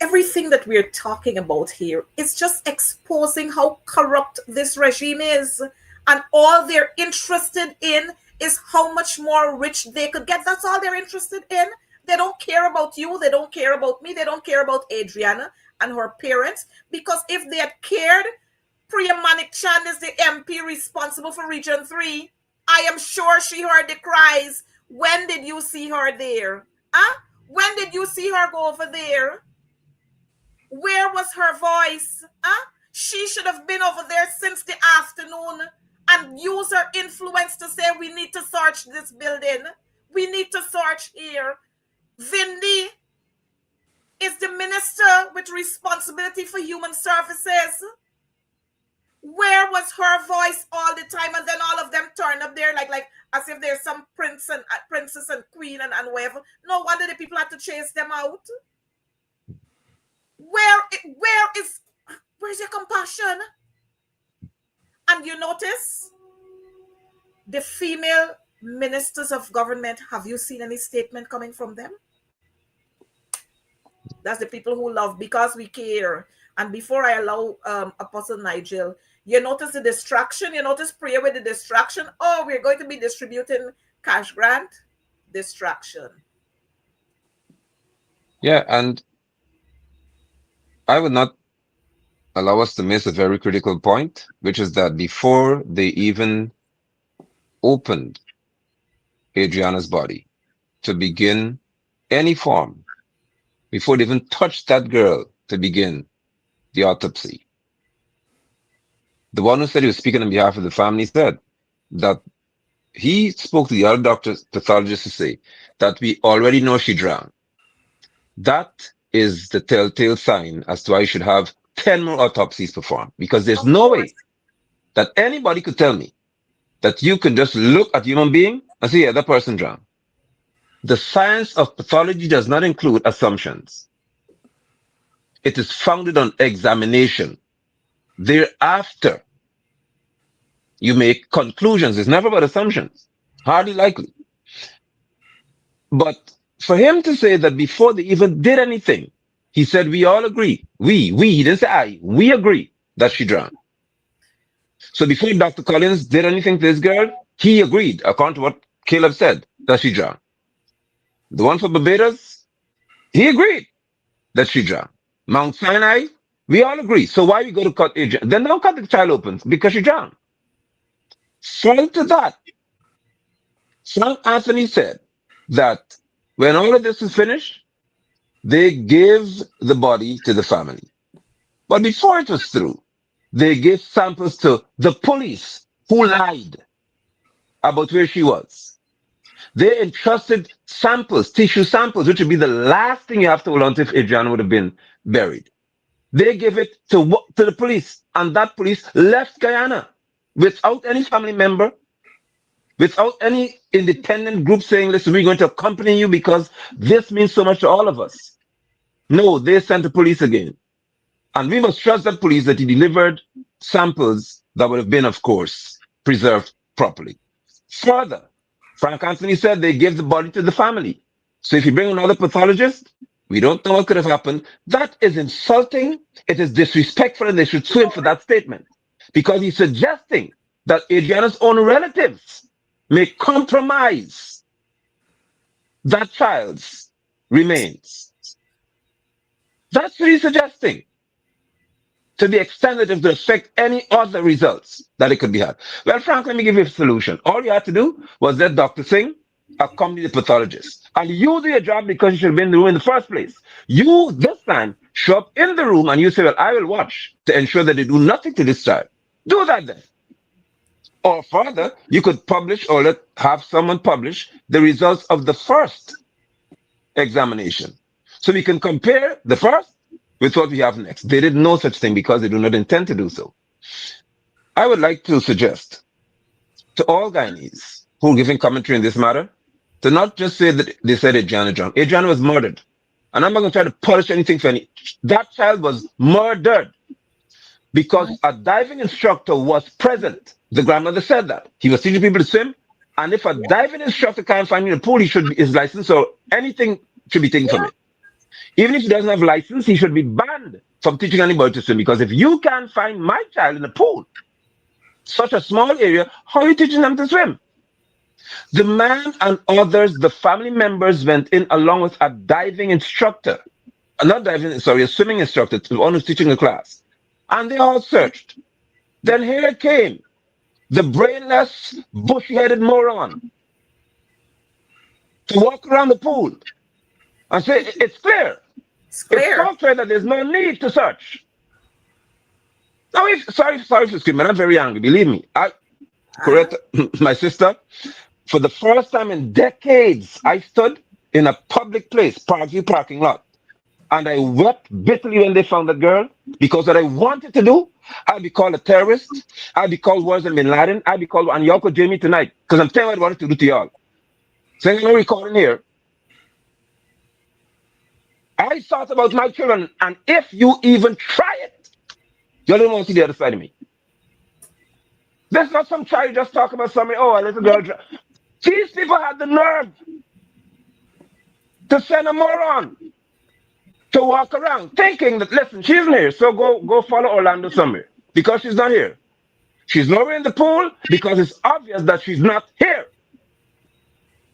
everything that we're talking about here is just exposing how corrupt this regime is. And all they're interested in is how much more rich they could get. That's all they're interested in. They don't care about you. They don't care about me. They don't care about Adriana and her parents. Because if they had cared, Priya Manik Chan is the MP responsible for Region 3. I am sure she heard the cries. When did you see her there? Huh? When did you see her go over there? Where was her voice? Huh? She should have been over there since the afternoon and use her influence to say we need to search this building. We need to search here. Vindi is the minister with responsibility for human services. Where was was her voice all the time, and then all of them turn up there like as if there's some prince and princess and queen and whatever. No wonder the people had to chase them out. Where's your compassion? And you notice the female ministers of government, have you seen any statement coming from them? That's the people who love because we care. And before I allow Apostle Nigel, you notice the distraction. You notice prayer with the distraction. Oh, we're going to be distributing cash grant. Distraction. Yeah, and I would not allow us to miss a very critical point, which is that before they even opened Adriana's body to begin any form, before they even touched that girl to begin the autopsy, the one who said he was speaking on behalf of the family said that he spoke to the other doctors, pathologists, to say that we already know she drowned. That is the telltale sign as to why you should have 10 more autopsies performed, because there's Of no course. way that anybody could tell me that you can just look at a human being and say, yeah, that person drowned. The science of pathology does not include assumptions. It is founded on examination. Thereafter, you make conclusions. It's never about assumptions. Hardly likely. But for him to say that before they even did anything, he said, we all agree. He didn't say I. We agree that she drowned. So before Dr. Collins did anything to this girl, he agreed, according to what Caleb said, that she drowned. The one for Barbados, he agreed that she drowned. Mount Sinai, we all agree. So why we go to cut Adrian? Then don't cut the child open because she drowned. Further to that, Frank Anthony said that when all of this was finished, they gave the body to the family. But before it was through, they gave samples to the police who lied about where she was. They entrusted samples, tissue samples, which would be the last thing you have to hold on to if Adriana would have been buried. They gave it to the police, and that police left Guyana without any family member, without any independent group saying, listen, we're going to accompany you because this means so much to all of us. No, they sent the police again. And we must trust that police that he delivered samples that would have been, of course, preserved properly. Further, Frank Anthony said they gave the body to the family. So if you bring another pathologist, we don't know what could have happened. That is insulting. It is disrespectful, and they should sue him for that statement because he's suggesting that Adriana's own relatives may compromise that child's remains. That's what he's suggesting, to the extent that it will affect any other results that it could be had. Well, Frank, let me give you a solution. All you had to do was let Dr. Singh accompany the pathologist. And you do your job because you should have been in the room in the first place. You, this time, show up in the room and you say, well, I will watch to ensure that they do nothing to this child. Do that then. Or further, you could publish or have someone publish the results of the first examination. So we can compare the first with what we have next. They did no such thing because they do not intend to do so. I would like to suggest to all Guyanese who are giving commentary in this matter to not just say that they said Adriana drowned. Adriana was murdered. And I'm not going to try to polish anything for any. That child was murdered because a diving instructor was present. The grandmother said that. He was teaching people to swim. And if a diving instructor can't find you in the pool, his license or anything should be taken from it. Even if he doesn't have a license, he should be banned from teaching anybody to swim. Because if you can't find my child in a pool, such a small area, how are you teaching them to swim? The man and others, the family members, went in along with a diving instructor. A swimming instructor, the one who's teaching the class. And they all searched. Then here came the brainless, bushy-headed moron to walk around the pool and say, it's clear. It's It's clear. so clear that there's no need to search. Now, sorry for screaming. I'm very angry. Believe me. Coretta, my sister, for the first time in decades, I stood in a public place, parking lot, And I wept bitterly when they found that girl because what I wanted to do, I'd be called a terrorist. I'd be called worse than Bin Laden. I'd be called, and y'all could jail me tonight because I'm telling you what I wanted to do to y'all. So I'm not recording here. I thought about my children, and if you even try it, you don't want to see the other side of me. There's not some child just talk about something. Oh, a little girl. These people had the nerve to send a moron to walk around thinking that listen, she's not here, so go follow Orlando somewhere because she's not here. She's nowhere in the pool because it's obvious that she's not here.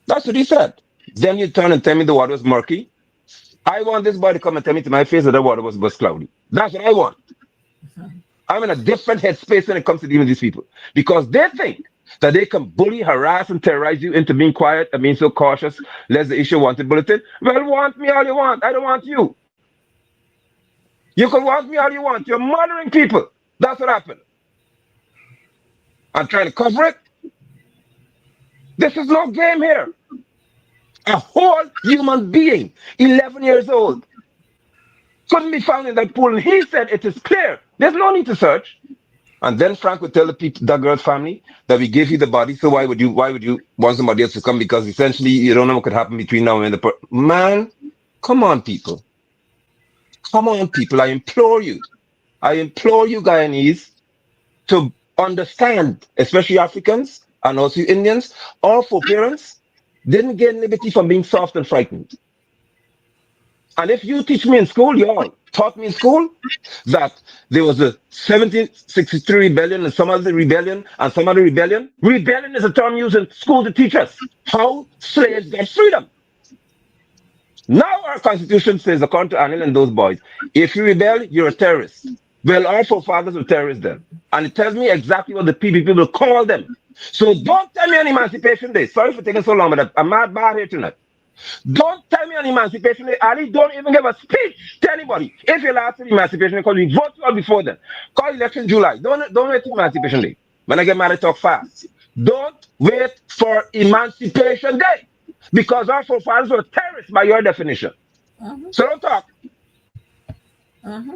That's what he said. Then you turn and tell me the water was murky. I want this boy to come and tell me to my face that the water was cloudy. That's what I want. I'm in a different headspace when it comes to dealing with these people because they think that they can bully, harass, and terrorize you into being quiet and being so cautious, lest the issue wanted bulletin. Well, want me all you want. I don't want you. You can want me all you want. You're murdering people. That's what happened. I'm trying to cover it. This is no game here. A whole human being, 11 years old, couldn't be found in that pool. And he said it is clear. There's no need to search. And then Frank would tell the people, that girl's family, that we gave you the body. So why would you want somebody else to come? Because essentially you don't know what could happen between now and man, come on, people. Come on, people. I implore you Guyanese to understand, especially Africans and also Indians, all foreparents didn't gain liberty from being soft and frightened. And if you teach me in school, y'all taught me in school that there was a 1763 rebellion and some other rebellion and some other rebellion. Rebellion is a term used in school to teach us how slaves get freedom. Now our constitution says, according to Anil and those boys, if you rebel, you're a terrorist. Well, our forefathers were terrorists then. And it tells me exactly what the PPP will call them. So don't tell me on Emancipation Day. Sorry for taking so long, but I'm mad bad here tonight. Don't tell me on Emancipation Day, Ali, don't even give a speech to anybody. If you're last in Emancipation Day, because we vote you out before then. Call election July. Don't wait till Emancipation Day. When I get mad, I talk fast. Don't wait for Emancipation Day. Because our forefathers were terrorists by your definition. Mm-hmm. So don't talk. Mm-hmm.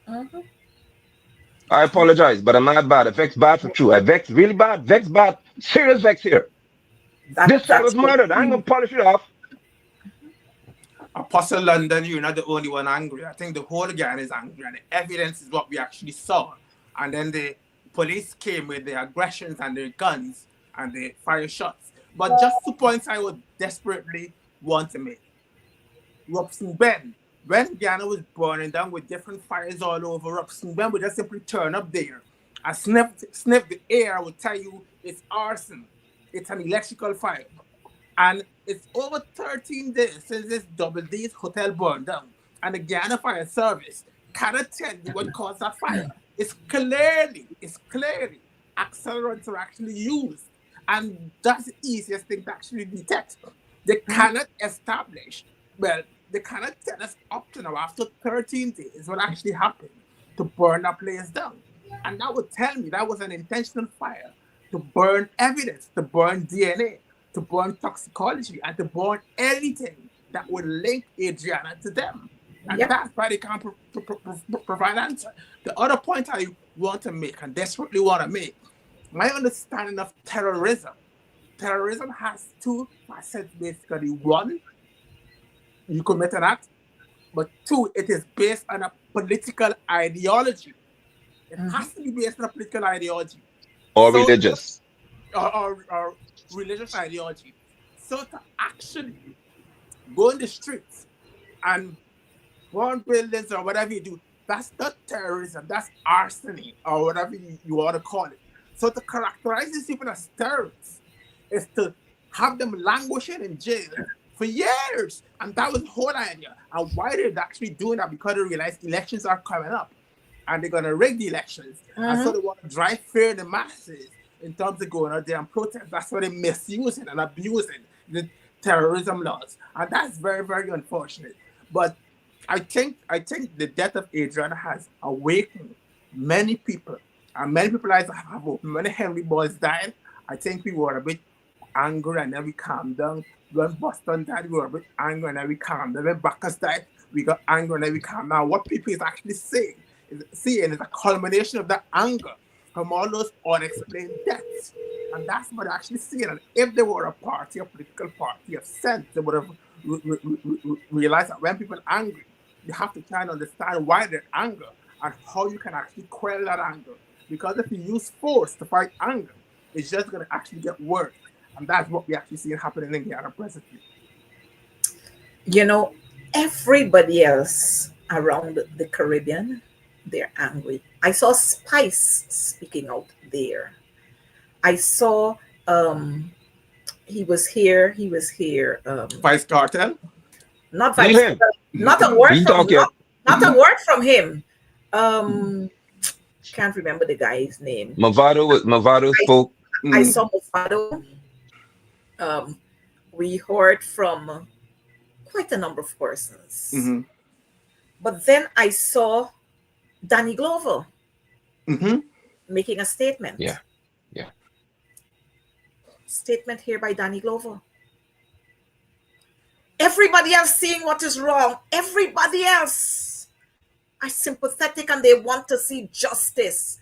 Mm-hmm. I apologize, but I'm not bad. I vex bad for true. I vex really bad. Vex bad. Serious vex here. This child was That's what. murdered. I ain't gonna polish it off. Apostle London, you're not the only one angry. I think the whole gang is angry, and the evidence is what we actually saw. And then the police came with their aggressions and their guns and they fire shots. But just 2 points I would desperately want to make. Robson Ben, when Guyana was burning down with different fires all over, Robson Ben would just simply turn up there and sniff the air. I would tell you it's arson. It's an electrical fire. And it's over 13 days since this Double D's hotel burned down. And the Guyana Fire Service cannot tell you what caused that fire. It's clearly accelerants are actually used. And that's the easiest thing to actually detect. They cannot establish, well, they cannot tell us up to now, after 13 days, what actually happened to burn that place down. And that would tell me that was an intentional fire to burn evidence, to burn DNA, to burn toxicology, and to burn anything that would link Adriana to them. And Yep. that's why they can't provide answer. The other point I want to make, and desperately want to make, my understanding of terrorism has two facets basically. One, you commit an act, but two, it is based on a political ideology. It has to be based on a political ideology. Or So, religious. or religious ideology. So to actually go in the streets and burn buildings or whatever you do, that's not terrorism, that's arson or whatever you want to call it. So to characterize these people as terrorists is to have them languishing in jail for years. And that was the whole idea. And why they're actually doing that? Because they realize elections are coming up and they're going to rig the elections. And so they want to drive fear in the masses in terms of going out there and protest. That's why they're misusing and abusing the terrorism laws. And that's very, very unfortunate. But I think the death of Adriana has awakened many people. And many people have opened. When Henry boys died, I think we were a bit angry and then we calmed down. When Boston died, we were a bit angry and then we calmed down. When Bacchus died, we got anger, and then we calm down. What people is actually seeing is a culmination of that anger from all those unexplained deaths. And that's what they're actually seeing. And if they were a party, a political party of sense, they would have realized that when people are angry, you have to try and understand why they're angry and how you can actually quell that anger. Because if you use force to fight anger, it's just going to actually get worse. And that's what we actually see happening in Guyana presently. You know, everybody else around the Caribbean, they're angry. I saw Spice speaking out there. I saw he was here. Vice Cartel? Not Leave Vice, him. not a word He from talk here. not a word from him. Can't remember the guy's name. Mavado spoke. I saw Mufado. We heard from quite a number of persons. Mm-hmm. But then I saw Danny Glover Mm-hmm. making a statement. Yeah. Statement here by Danny Glover. Everybody else seeing what is wrong. Everybody else are sympathetic and they want to see justice.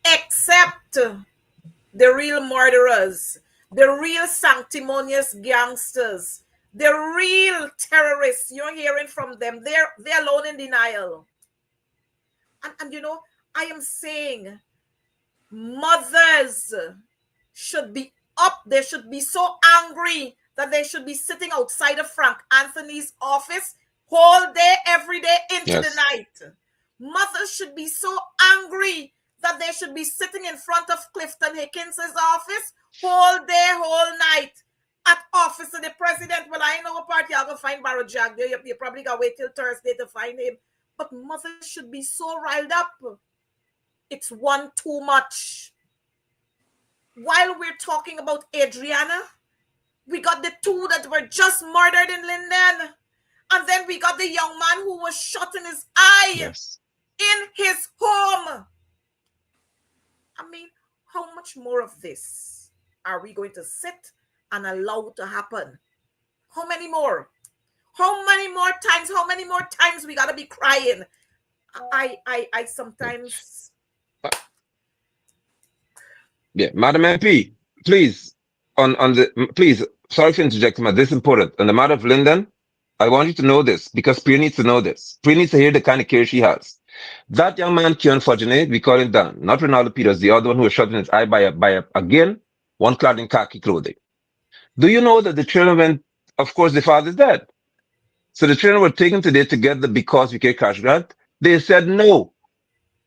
Except the real murderers, the real sanctimonious gangsters, the real terrorists. You're hearing from them. They're alone in denial. And you know, I am saying mothers should be up. They should be so angry that they should be sitting outside of Frank Anthony's office whole day, every day into the night. Mothers should be so angry that they should be sitting in front of Clifton Hickins's office whole day, whole night at office of the president. Well, I know what party I'll go find Barrow Jack there. You probably got to wait till Thursday to find him. But mothers should be so riled up. It's one too much. While we're talking about Adriana, we got the two that were just murdered in Linden. And then we got the young man who was shot in his eye in his home. I mean, how much more of this are we going to sit and allow to happen? How many more? How many more times? How many more times we gotta be crying? I sometimes. Yeah, Madam MP, please, please, sorry for interjecting, but this is important. On the matter of Lyndon, I want you to know this because Priya needs to know this. Priya needs to hear the kind of care she has. That young man, Kian Fortuné, we call him Dan, not Ronaldo Peters, the other one who was shot in his eye by again, one clad in khaki clothing. Do you know that the children went, of course, the father is dead. So the children were taken today to get the Because We Care cash grant. They said, no,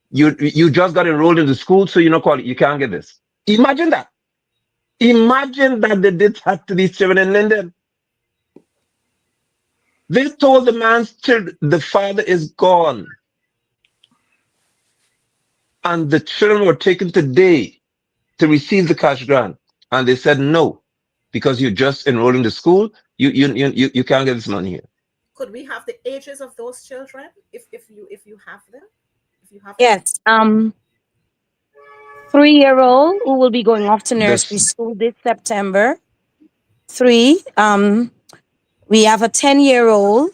you just got enrolled in the school, so you're not qualified. You can't get this. Imagine that. Imagine that they did that to these children in Linden. They told the man's children, the father is gone. And the children were taken today to receive the cash grant. And they said, no, because you just enrolled in the school, you can't get this money here. Could we have the ages of those children if you have them? If you have Yes. 3-year-old who will be going off to nursery school this September. 3. We have a 10-year-old.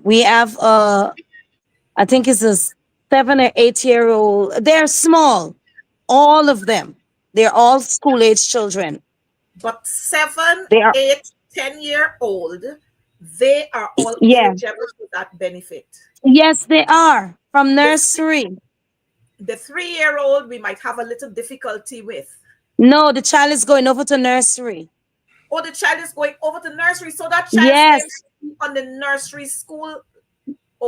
We have I think it's a 7 or 8-year-old. They're small, all of them. They're all school-age children. But 7, 8, 10-year-old, they are all eligible for that benefit. Yes, they are from nursery. The 3-year-old we might have a little difficulty with. No, the child is going over to nursery. Oh, the child is going over to nursery, so that child is on the nursery school.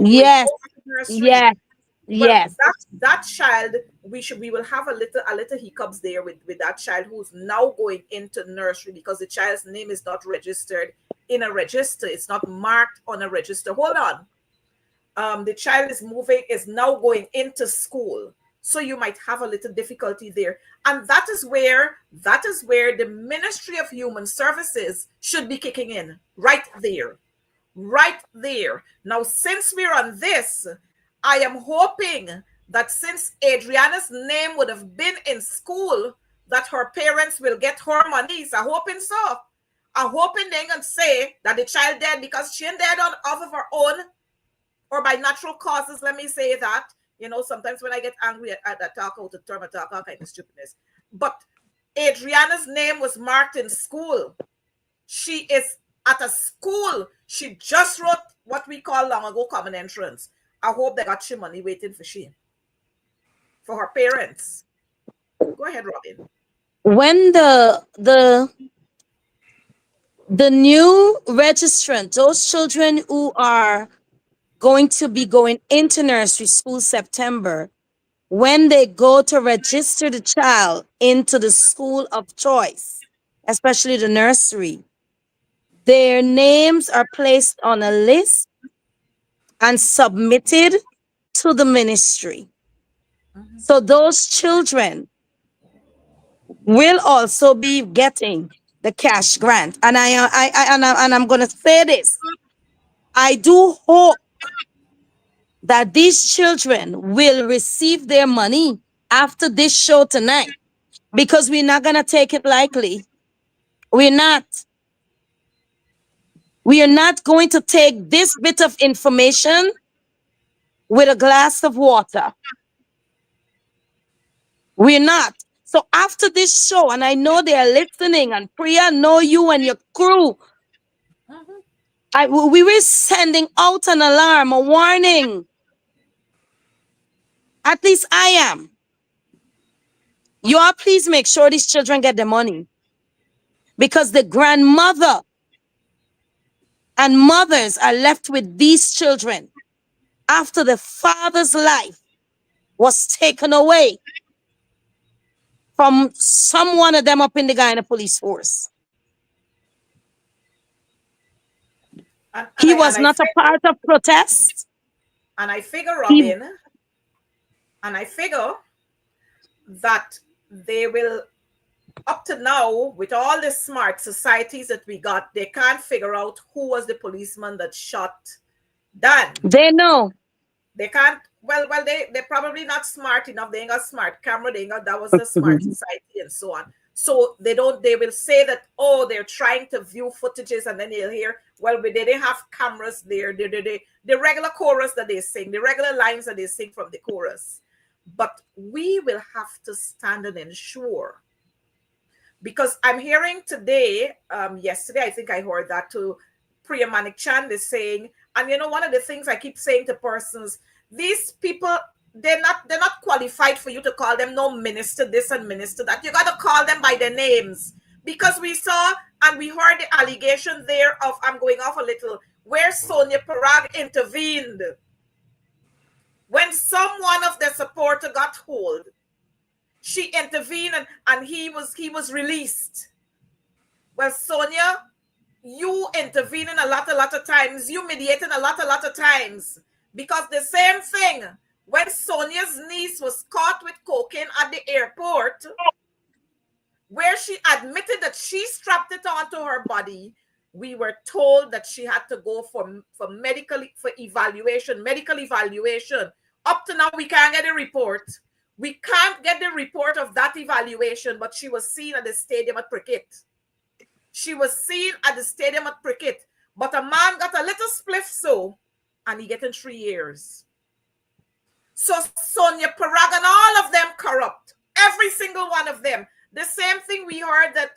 Yes. Nursery. Yes. But yes. That child, we will have a little hiccups there with that child who's now going into nursery because the child's name is not registered in a register. It's not marked on a register. Hold on. The child is now going into school. So you might have a little difficulty there. And that is where the Ministry of Human Services should be kicking in. Right there. Right there. Now, since we're on this, I am hoping that since Adriana's name would have been in school, that her parents will get her monies. I'm hoping so. I hoping they ain't gonna say that the child dead because she ain't dead on off of her own or by natural causes. Let me say that. You know, sometimes when I get angry at talk out the term, I talk all kind of stupidness. But Adriana's name was marked in school. She is at a school. She just wrote what we call long ago common entrance. I hope they got she money waiting for she. For her parents. Go ahead, Robin. When the new registrant, those children who are going to be going into nursery school September, when they go to register the child into the school of choice, especially the nursery, their names are placed on a list and submitted to the ministry. So those children will also be getting the cash grant. And I'm going to say this. I do hope that these children will receive their money after this show tonight, because we're not going to take it lightly. We're not. We are not going to take this bit of information with a glass of water. We're not. So after this show, and I know they are listening, and Priya, know you and your crew, we were sending out an alarm, a warning. At least I am. You all please make sure these children get the money. Because the grandmother and mothers are left with these children after the father's life was taken away from some one of them up in the Guyana police force. He was not a part of protest. And I figure, Robin, and I figure that they will, up to now, with all the smart societies that we got, they can't figure out who was the policeman that shot Dan. They know. They can't. Well, they're probably not smart enough. They ain't got smart camera. They ain't got, that was the smart society and so on. So they will say that, oh, they're trying to view footages, and then you'll hear, well, they didn't have cameras there. The regular chorus that they sing, the regular lines that they sing from the chorus. But we will have to stand and ensure, because I'm hearing today, yesterday, I think I heard that too, Priya Manik Chand is saying, and you know, one of the things I keep saying to persons, these people, they're not qualified for you to call them no minister this and minister that. You got to call them by their names, because we saw and we heard the allegation there of, I'm going off a little, where Sonia Parag intervened when someone of their supporter got hold. She intervened and he was released. Well, Sonia, you intervening a lot of times, you mediating a lot of times, because the same thing when Sonia's niece was caught with cocaine at the airport, where she admitted that she strapped it onto her body, we were told that she had to go for medical evaluation. Up to now, we can't get a report. We can't get the report of that evaluation, but she was seen at the stadium at Prickett. But a man got a little spliff so, and he getting 3 years. So Sonia Parag and all of them corrupt. Every single one of them. The same thing we heard that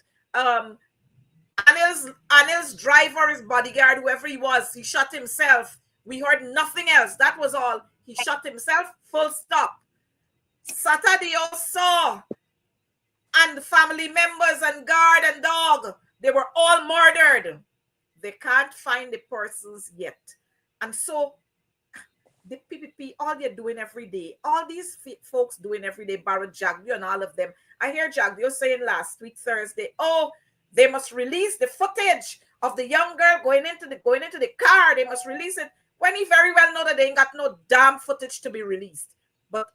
Anil's driver, his bodyguard, whoever he was, he shot himself. We heard nothing else. That was all. He shot himself, full stop. Saturday also, and family members and guard and dog, they were all murdered. They can't find the persons yet. And so the PPP, all they're doing every day, all these folks doing every day, Barrett Jagdio and all of them. I hear Jagdio saying last week, Thursday, oh, they must release the footage of the young girl going into the car. They must release it, when he very well know that they ain't got no damn footage to be released. But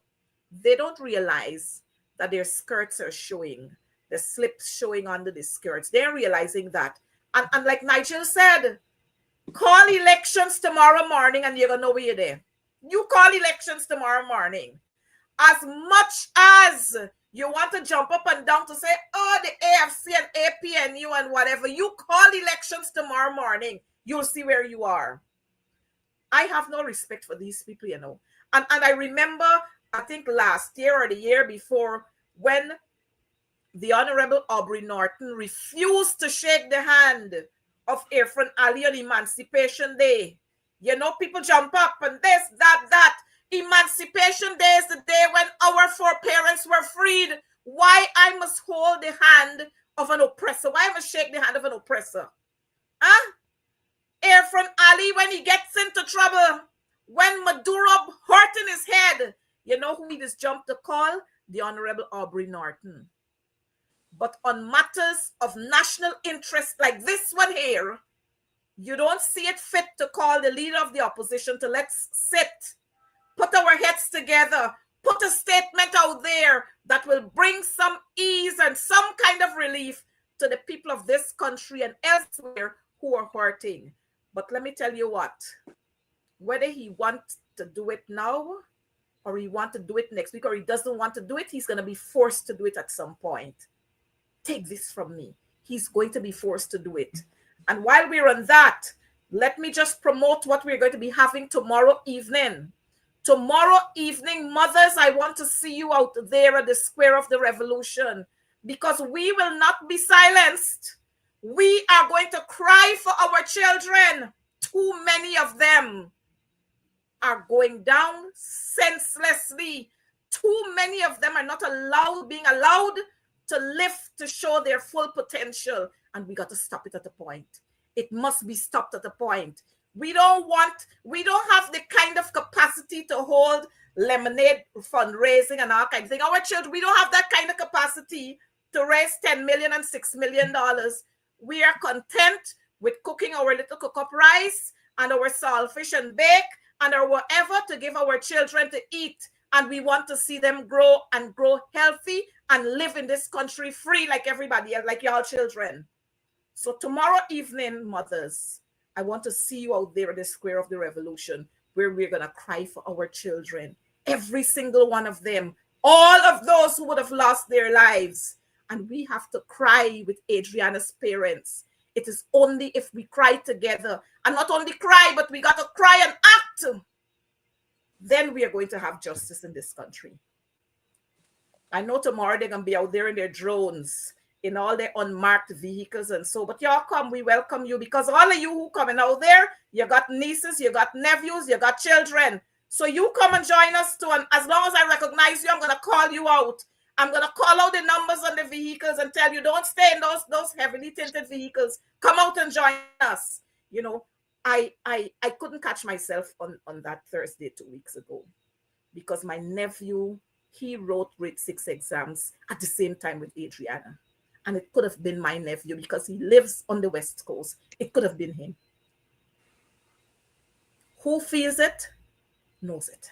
they don't realize that their skirts are showing, the slips showing under the skirts. They're realizing that. And like Nigel said, call elections tomorrow morning and you're going to know where you're there. You call elections tomorrow morning. As much as You want to jump up and down to say, oh, the AFC and APNU and whatever. You call elections tomorrow morning. You'll see where you are. I have no respect for these people, you know. And I remember, I think last year or the year before, when the Honorable Aubrey Norton refused to shake the hand of Irfan Ali on Emancipation Day. You know, people jump up and this, that. Emancipation Day is the day when our foreparents were freed. Why I must hold the hand of an oppressor? Why I must shake the hand of an oppressor? Huh? Irfan Ali, when he gets into trouble, when Maduro hurting his head, you know who he just jumped to call? The Honorable Aubrey Norton. But on matters of national interest like this one here, you don't see it fit to call the leader of the opposition to let's sit, put our heads together, put a statement out there that will bring some ease and some kind of relief to the people of this country and elsewhere who are hurting. But let me tell you what, whether he wants to do it now or he wants to do it next week or he doesn't want to do it, he's going to be forced to do it at some point. Take this from me. He's going to be forced to do it. And while we're on that, let me just promote what we're going to be having tomorrow evening. Tomorrow evening, mothers, I want to see you out there at the Square of the Revolution because we will not be silenced. We are going to cry for our children. Too many of them are going down senselessly. Too many of them are not being allowed to live to show their full potential. And we got to stop it at a point. It must be stopped at a point. We don't have the kind of capacity to hold lemonade fundraising and all kinds of things. Our children, we don't have that kind of capacity to raise $10 million and $6 million. We are content with cooking our little cook-up rice and our saltfish and bake and our whatever to give our children to eat. And we want to see them grow and grow healthy and live in this country free like everybody else, like y'all children. So tomorrow evening, mothers, I want to see you out there at the Square of the Revolution where we're going to cry for our children. Every single one of them. All of those who would have lost their lives. And we have to cry with Adriana's parents. It is only if we cry together. And not only cry, but we got to cry and act. Then we are going to have justice in this country. I know tomorrow they're going to be out there in their drones, in all their unmarked vehicles and so, but y'all come, we welcome you because all of you who coming out there, you got nieces, you got nephews, you got children. So you come and join us too. And as long as I recognize you, I'm going to call you out. I'm going to call out the numbers on the vehicles and tell you, don't stay in those heavily tinted vehicles. Come out and join us. You know, I couldn't catch myself on that Thursday 2 weeks ago because my nephew, he wrote grade 6 exams at the same time with Adriana. And it could have been my nephew because he lives on the West Coast. It could have been him. Who feels it, knows it.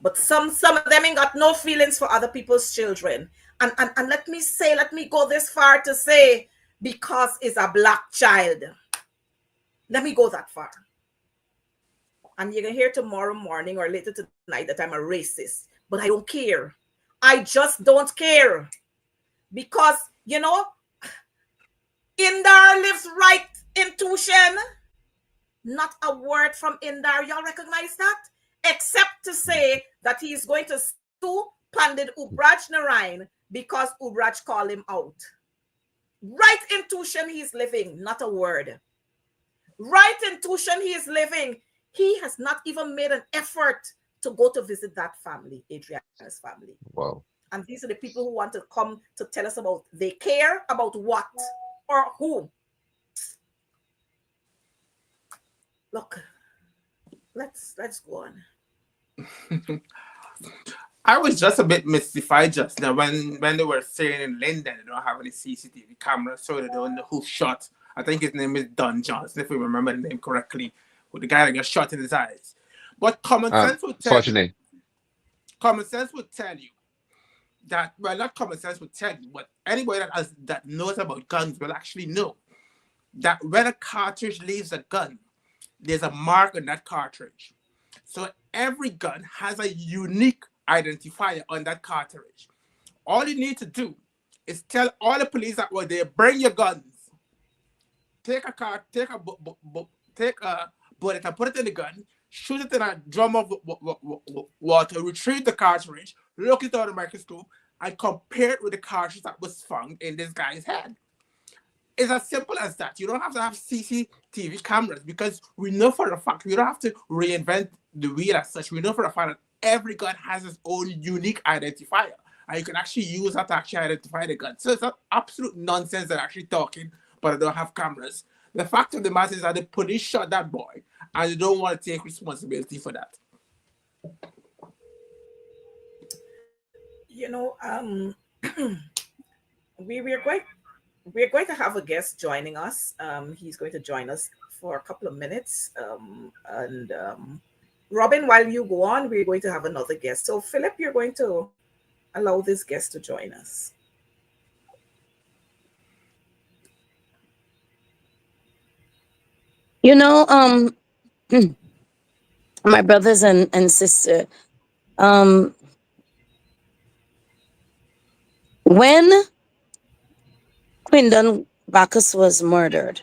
But some of them ain't got no feelings for other people's children. And let me go this far to say, because it's a black child. Let me go that far. And you're going to hear tomorrow morning or later tonight that I'm a racist. But I don't care. I just don't care. Because, you know, Indar lives right in Tushen. Not a word from Indar. Y'all recognize that? Except to say that he's going to sue Pandit Ubraj Narayan because Ubraj called him out. Right in Tushen he's living. Not a word. Right in Tushen he is living. He has not even made an effort to go to visit that family, Adriana's family. Wow. And these are the people who want to come to tell us about they care about what or who. Look, let's go on. I was just a bit mystified just now when they were saying in Linden they don't have any CCTV cameras, so they don't know who shot. I think his name is Don Johnson, if we remember the name correctly, with the guy that got shot in his eyes. But common sense would tell you. Common sense would tell you that, well, not common sense would tell you, but anybody that knows about guns will actually know that when a cartridge leaves a gun, there's a mark on that cartridge. So every gun has a unique identifier on that cartridge. All you need to do is tell all the police that were there, bring your guns, take a car, take a bullet and put it in the gun, shoot it in a drum of water, retrieve the cartridge, look it under the microscope, and compare it with the cartridge that was found in this guy's head. It's as simple as that. You don't have to have CCTV cameras because we know for a fact, we don't have to reinvent the wheel as such. We know for a fact that every gun has its own unique identifier. And you can actually use that to actually identify the gun. So it's absolute nonsense that actually talking, but they don't have cameras. The fact of the matter is that the police shot that boy and they don't want to take responsibility for that. You know, we're going to have a guest joining us. He's going to join us for a couple of minutes. And Robin, while you go on, we're going to have another guest. So Philip, you're going to allow this guest to join us. You know, my brothers and sister, um, when Quindon Bacchus was murdered,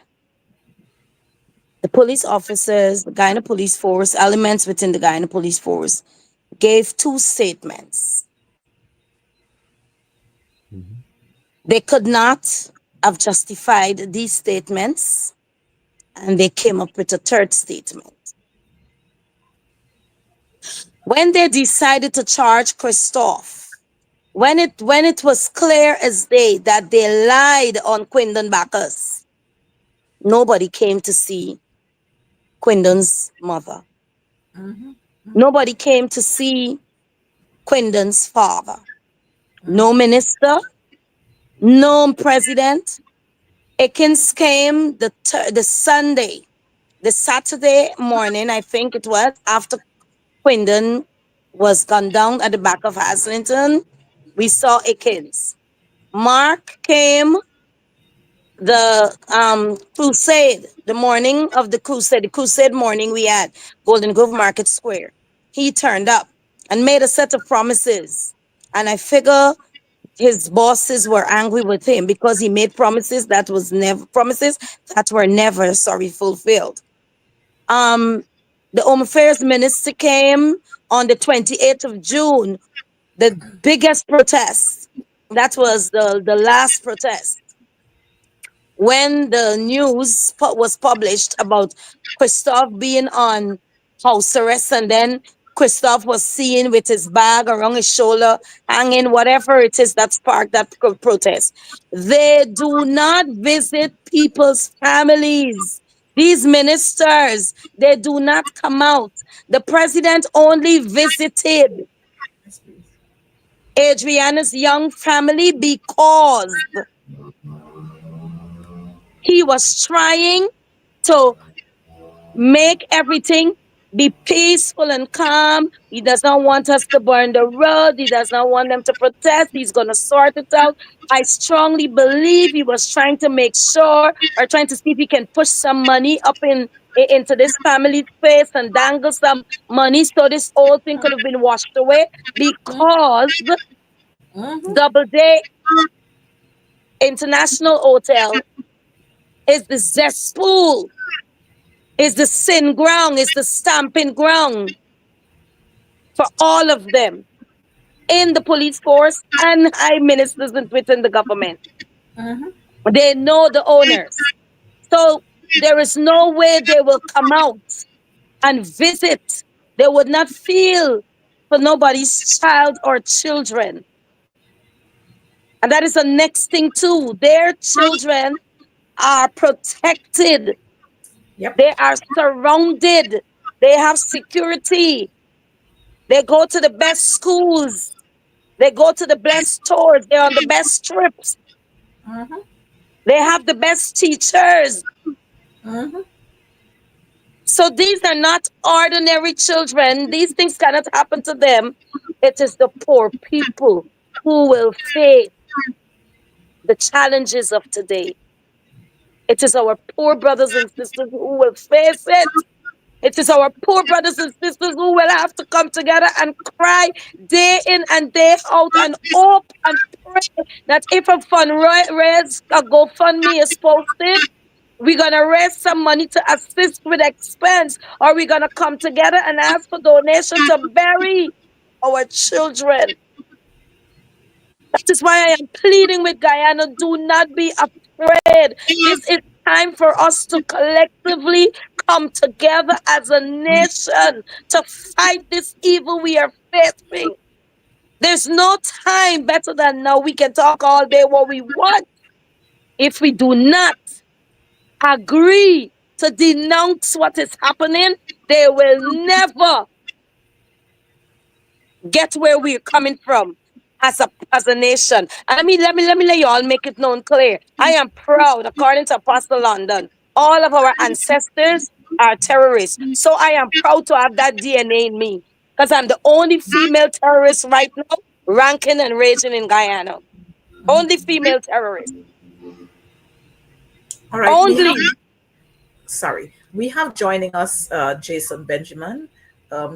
the police officers, the Guyana police force, elements within the Guyana police force gave two statements. Mhm. They could not have justified these statements, and they came up with a third statement. When they decided to charge Christophe, when it was clear as day that they lied on Quindon Bacchus, nobody came to see Quindon's mother. Mm-hmm. Nobody came to see Quindon's father. No Mm-hmm. minister, no president. Akins came the Sunday, the Saturday morning, I think it was, after Quindon was gunned down at the back of Haslington. We saw Akins. Mark came the crusade, the morning of the crusade morning we had, Golden Grove Market Square. He turned up and made a set of promises. And I figure his bosses were angry with him because he made promises that were never, sorry, fulfilled. Um the Home Affairs Minister came on the 28th of June, the biggest protest. That was the last protest when the news was published about Christophe being on house arrest, and then Christophe was seen with his bag around his shoulder, hanging, whatever it is that sparked that protest. They do not visit people's families. These ministers, they do not come out. The president only visited Yes, please. Adriana's Young family because he was trying to make everything be peaceful and calm. He does not want us to burn the road. He does not want them to protest. He's going to sort it out. I strongly believe he was trying to make sure, or trying to see if he can push some money up into this family's face and dangle some money so this whole thing could have been washed away, because Mm-hmm. Doubleday International Hotel is the cesspool, is the sin ground, is the stamping ground for all of them in the police force and high ministers within the government. Mm-hmm. They know the owners. So there is no way they will come out and visit. They would not feel for nobody's child or children. And that is the next thing too. Their children are protected. Yep. They are surrounded. They have security. They go to the best schools. They go to the best stores. They're on the best trips. Mm-hmm. They have the best teachers. Mm-hmm. So these are not ordinary children. These things cannot happen to them. It is the poor people who will face the challenges of today. It is our poor brothers and sisters who will face it. It is our poor brothers and sisters who will have to come together and cry day in and day out and hope and pray that if a fundraise, a GoFundMe is posted, we're going to raise some money to assist with expense, or we're going to come together and ask for donation to bury our children. That is why I am pleading with Guyana, do not be afraid. This is time for us to collectively come together as a nation to fight this evil we are facing. There's no time better than now. We can talk all day what we want. If we do not agree to denounce what is happening, they will never get where we're coming from as a nation. And let me let you all make it known clear. I am proud, according to Apostle London, all of our ancestors are terrorists. So I am proud to have that DNA in me. Because I'm the only female terrorist right now, ranking and raging in Guyana. Only female terrorist. All right, Only. we have joining us Jason Benjamin.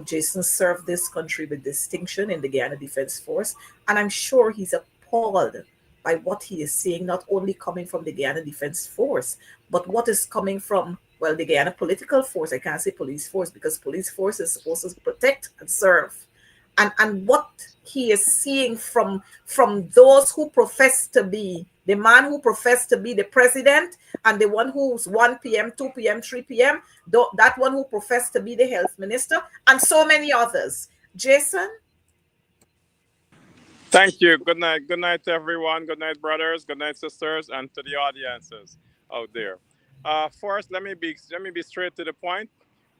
Jason served this country with distinction in the Guyana Defense Force, and I'm sure he's appalled by what he is seeing, not only coming from the Guyana Defense Force, but what is coming from, well, the Guyana political force. I can't say police force because police force is supposed to protect and serve, and what he is seeing from those who profess to be the man who professed to be the president, and the one who's 1 p.m., 2 p.m., 3 p.m., that one who professed to be the health minister, and so many others. Jason? Thank you. Good night. Good night to everyone. Good night, brothers. Good night, sisters, and to the audiences out there. First, let me be straight to the point.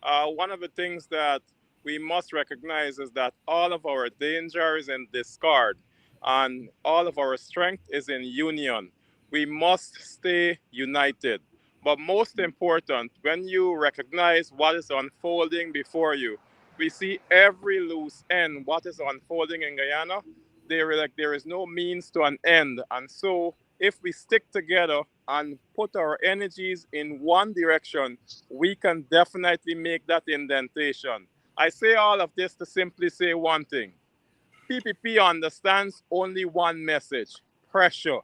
One of the things that we must recognize is that all of our danger is in discard, and all of our strength is in union. We must stay united. But most important, when you recognize what is unfolding before you, we see every loose end. What is unfolding in Guyana? There is no means to an end. And so if we stick together and put our energies in one direction, we can definitely make that indentation. I say all of this to simply say one thing. PPP understands only one message: pressure.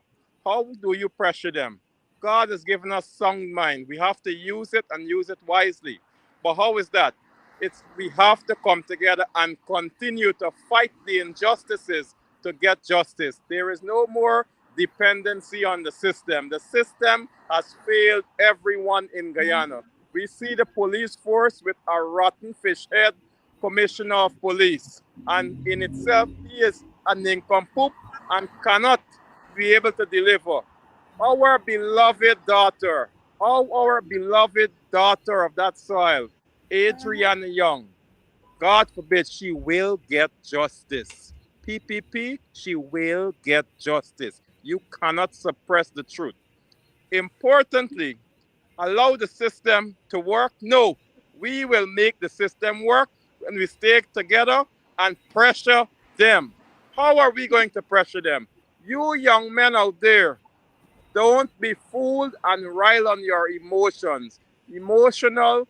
How do you pressure them? God has given us sound mind. We have to use it and use it wisely. But how is that? It's we have to come together and continue to fight the injustices to get justice. There is no more dependency on the system. The system has failed everyone in Guyana. We see the police force with a rotten fish head commissioner of police. And in itself, he is an nincompoop and cannot be able to deliver. Our beloved daughter of that soil, Adriana Young, God forbid she will get justice. PPP, she will get justice. You cannot suppress the truth. Importantly, allow the system to work? No, we will make the system work when we stay together and pressure them. How are we going to pressure them? You young men out there, don't be fooled and rile on your emotions. Emotional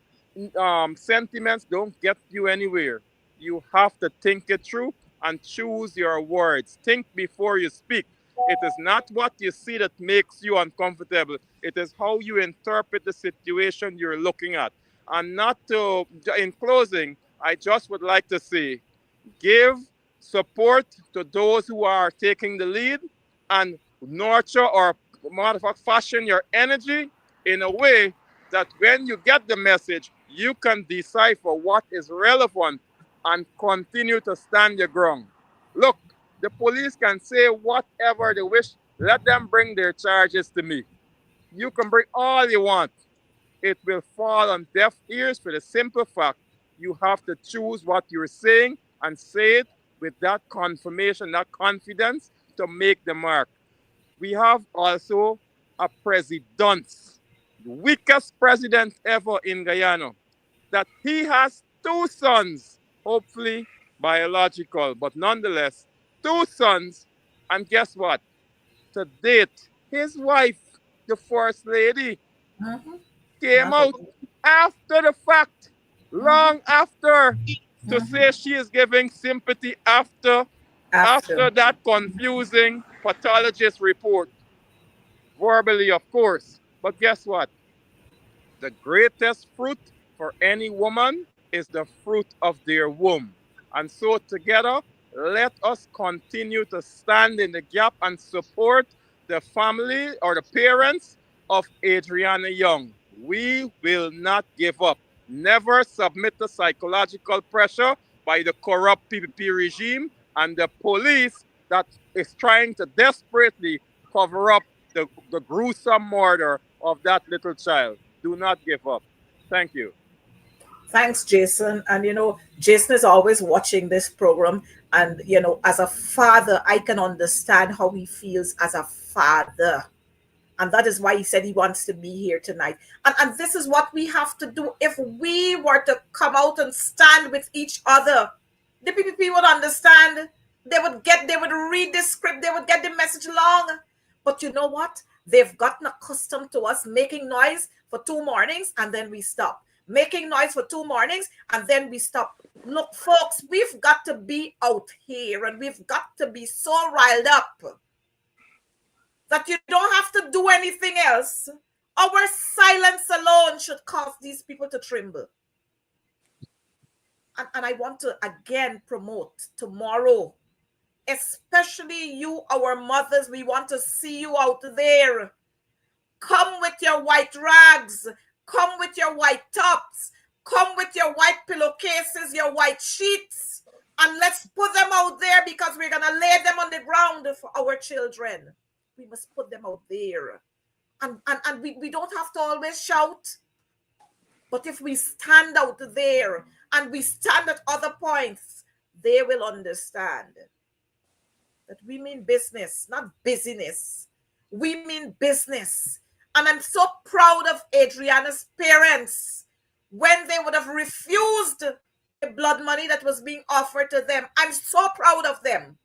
sentiments don't get you anywhere. You have to think it through and choose your words. Think before you speak. It is not what you see that makes you uncomfortable. It is how you interpret the situation you're looking at. And not to, in closing, I just would like to say, give support to those who are taking the lead and nurture or fashion your energy in a way that when you get the message, you can decipher what is relevant and continue to stand your ground. Look, the police can say whatever they wish. Let them bring their charges to me. You can bring all you want. It will fall on deaf ears for the simple fact you have to choose what you're saying and say it with that confirmation, that confidence to make the mark. We have also a president, the weakest president ever in Guyana, that he has two sons, hopefully biological, but nonetheless, two sons. And guess what? To date, his wife, the first lady, Mhm. came Not a- out after the fact, long after, to say she is giving sympathy after After. that confusing pathologist report, verbally, of course. But guess what? The greatest fruit for any woman is the fruit of their womb. And so, together, let us continue to stand in the gap and support the family or the parents of Adriana Young. We will not give up. Never submit to psychological pressure by the corrupt PPP regime and the police that is trying to desperately cover up the gruesome murder of that little child. Do not give up. Thank you. Thanks, Jason. And Jason is always watching this program. And as a father, I can understand how he feels as a father. And that is why he said he wants to be here tonight. And this is what we have to do. If we were to come out and stand with each other, the PPP would understand. They would read the script, they would get the message along. But you know what? They've gotten accustomed to us making noise for 2 mornings and then we stop. Making noise for 2 mornings and then we stop. Look, folks, we've got to be out here and we've got to be so riled up that you don't have to do anything else. Our silence alone should cause these people to tremble. And I want to again promote tomorrow, especially you, our mothers, we want to see you out there. Come with your white rags. Come with your white tops. Come with your white pillowcases, your white sheets. And let's put them out there because we're going to lay them on the ground for our children. We must put them out there. And we don't have to always shout. But if we stand out there and we stand at other points, they will understand that we mean business, not busyness. We mean business. And I'm so proud of Adriana's parents when they would have refused the blood money that was being offered to them. I'm so proud of them.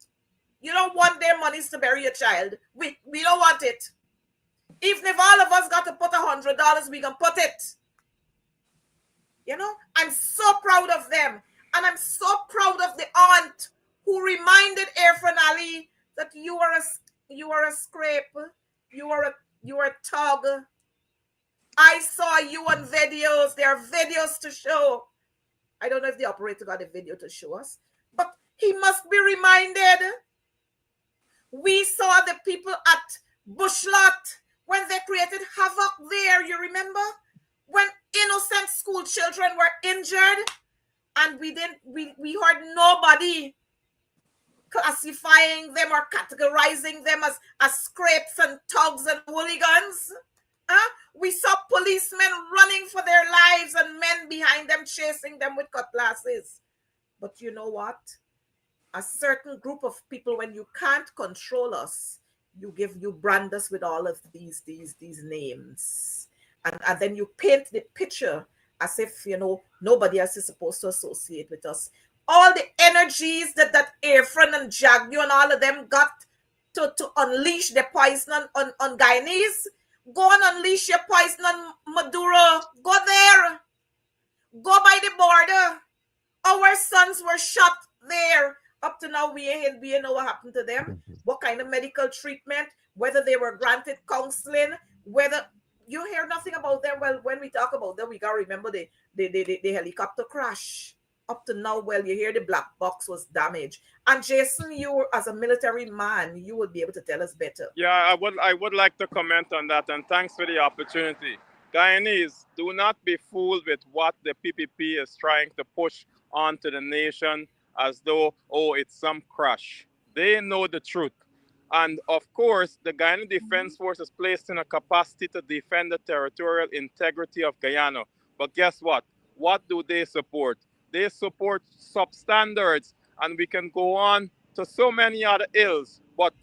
You don't want their monies to bury your child. We don't want it. Even if all of us got to put $100, we can put it. I'm so proud of them. And I'm so proud of the aunt who reminded Irfan Ali that you are a scrape. You are a tug. I saw you on videos. There are videos to show. I don't know if the operator got a video to show us, but he must be reminded. We saw the people at Bushlot when they created havoc there. You remember? When innocent school children were injured and we heard nobody classifying them or categorizing them as scrapes and thugs and hooligans. We saw policemen running for their lives and men behind them chasing them with cutlasses. But you know what? A certain group of people, when you can't control us, you brand us with all of these names. And then you paint the picture as if, nobody else is supposed to associate with us. All the energies that Irfan and Jagyu and all of them got to unleash the poison on Guyanese, go and unleash your poison on Maduro. Go there. Go by the border. Our sons were shot there. Up to now, we know what happened to them, what kind of medical treatment, whether they were granted counseling, whether you hear nothing about them. Well, when we talk about them, we got to remember the helicopter crash. Up to now, well, you hear the black box was damaged. And Jason, you as a military man, you would be able to tell us better. Yeah, I would like to comment on that, and thanks for the opportunity. Guyanese, do not be fooled with what the PPP is trying to push onto the nation as though, it's some crash. They know the truth. And of course, the Guyana Defense Force is placed in a capacity to defend the territorial integrity of Guyana. But guess what? What do they support? They support substandards, and we can go on to so many other ills. But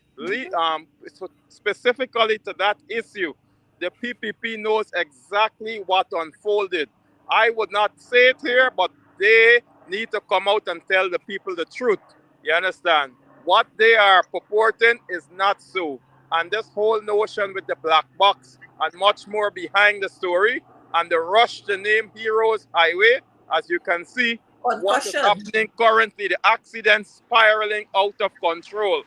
specifically to that issue, the PPP knows exactly what unfolded. I would not say it here, but they need to come out and tell the people the truth. You understand? What they are purporting is not so. And this whole notion with the black box and much more behind the story and the rush to name heroes highway, As you can see, what is Concussion. happening currently, the accident spiraling out of control.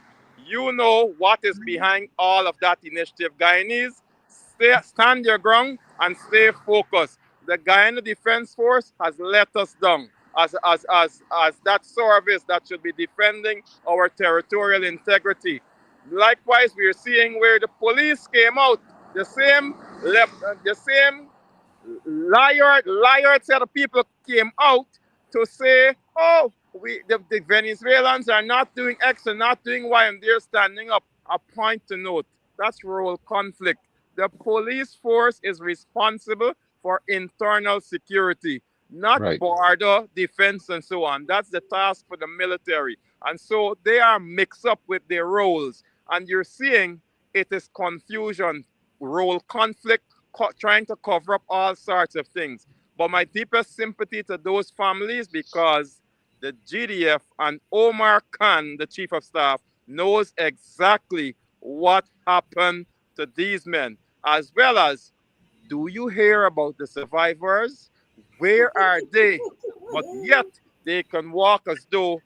You know what is behind all of that initiative, Guyanese. Stand your ground and stay focused. The Guyana Defense Force has let us down as that service that should be defending our territorial integrity. Likewise, we are seeing where the police came out, the same the same liar set of people came out to say, oh, the Venezuelans are not doing X and not doing Y, and they're standing up. A point to note, that's rural conflict. The police force is responsible for internal security, not Right. border defense and so on. That's the task for the military. And so they are mixed up with their roles. And you're seeing it is confusion, role conflict, trying to cover up all sorts of things. But my deepest sympathy to those families, because the GDF and Omar Khan, the chief of staff, knows exactly what happened to these men, as well as, do you hear about the survivors? Where are they? But yet they can walk as though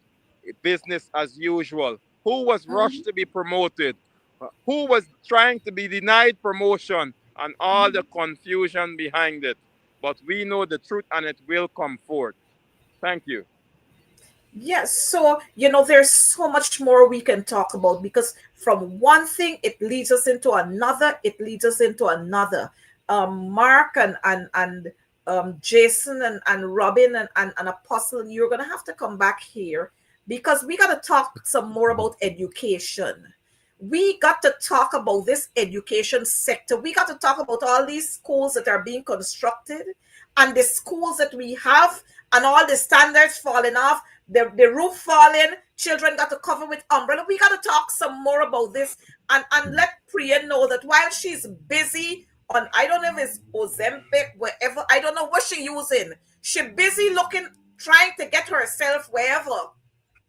business as usual. Who was rushed to be promoted? Who was trying to be denied promotion? And all the confusion behind it. But we know the truth and it will come forth. Thank you. Yes, so there's so much more we can talk about, because from one thing it leads us into another, it leads us into another. Mark and Jason and Robin and Apostle, you're gonna have to come back here, because we gotta talk some more about education. We got to talk about this education sector. We got to talk about all these schools that are being constructed, and the schools that we have, and all the standards falling off, the roof falling, children got to cover with umbrella. We got to talk some more about this, and let Priya know that while she's busy on, I don't know if it's Ozempic, wherever, I don't know what she's using. She's busy looking, trying to get herself wherever,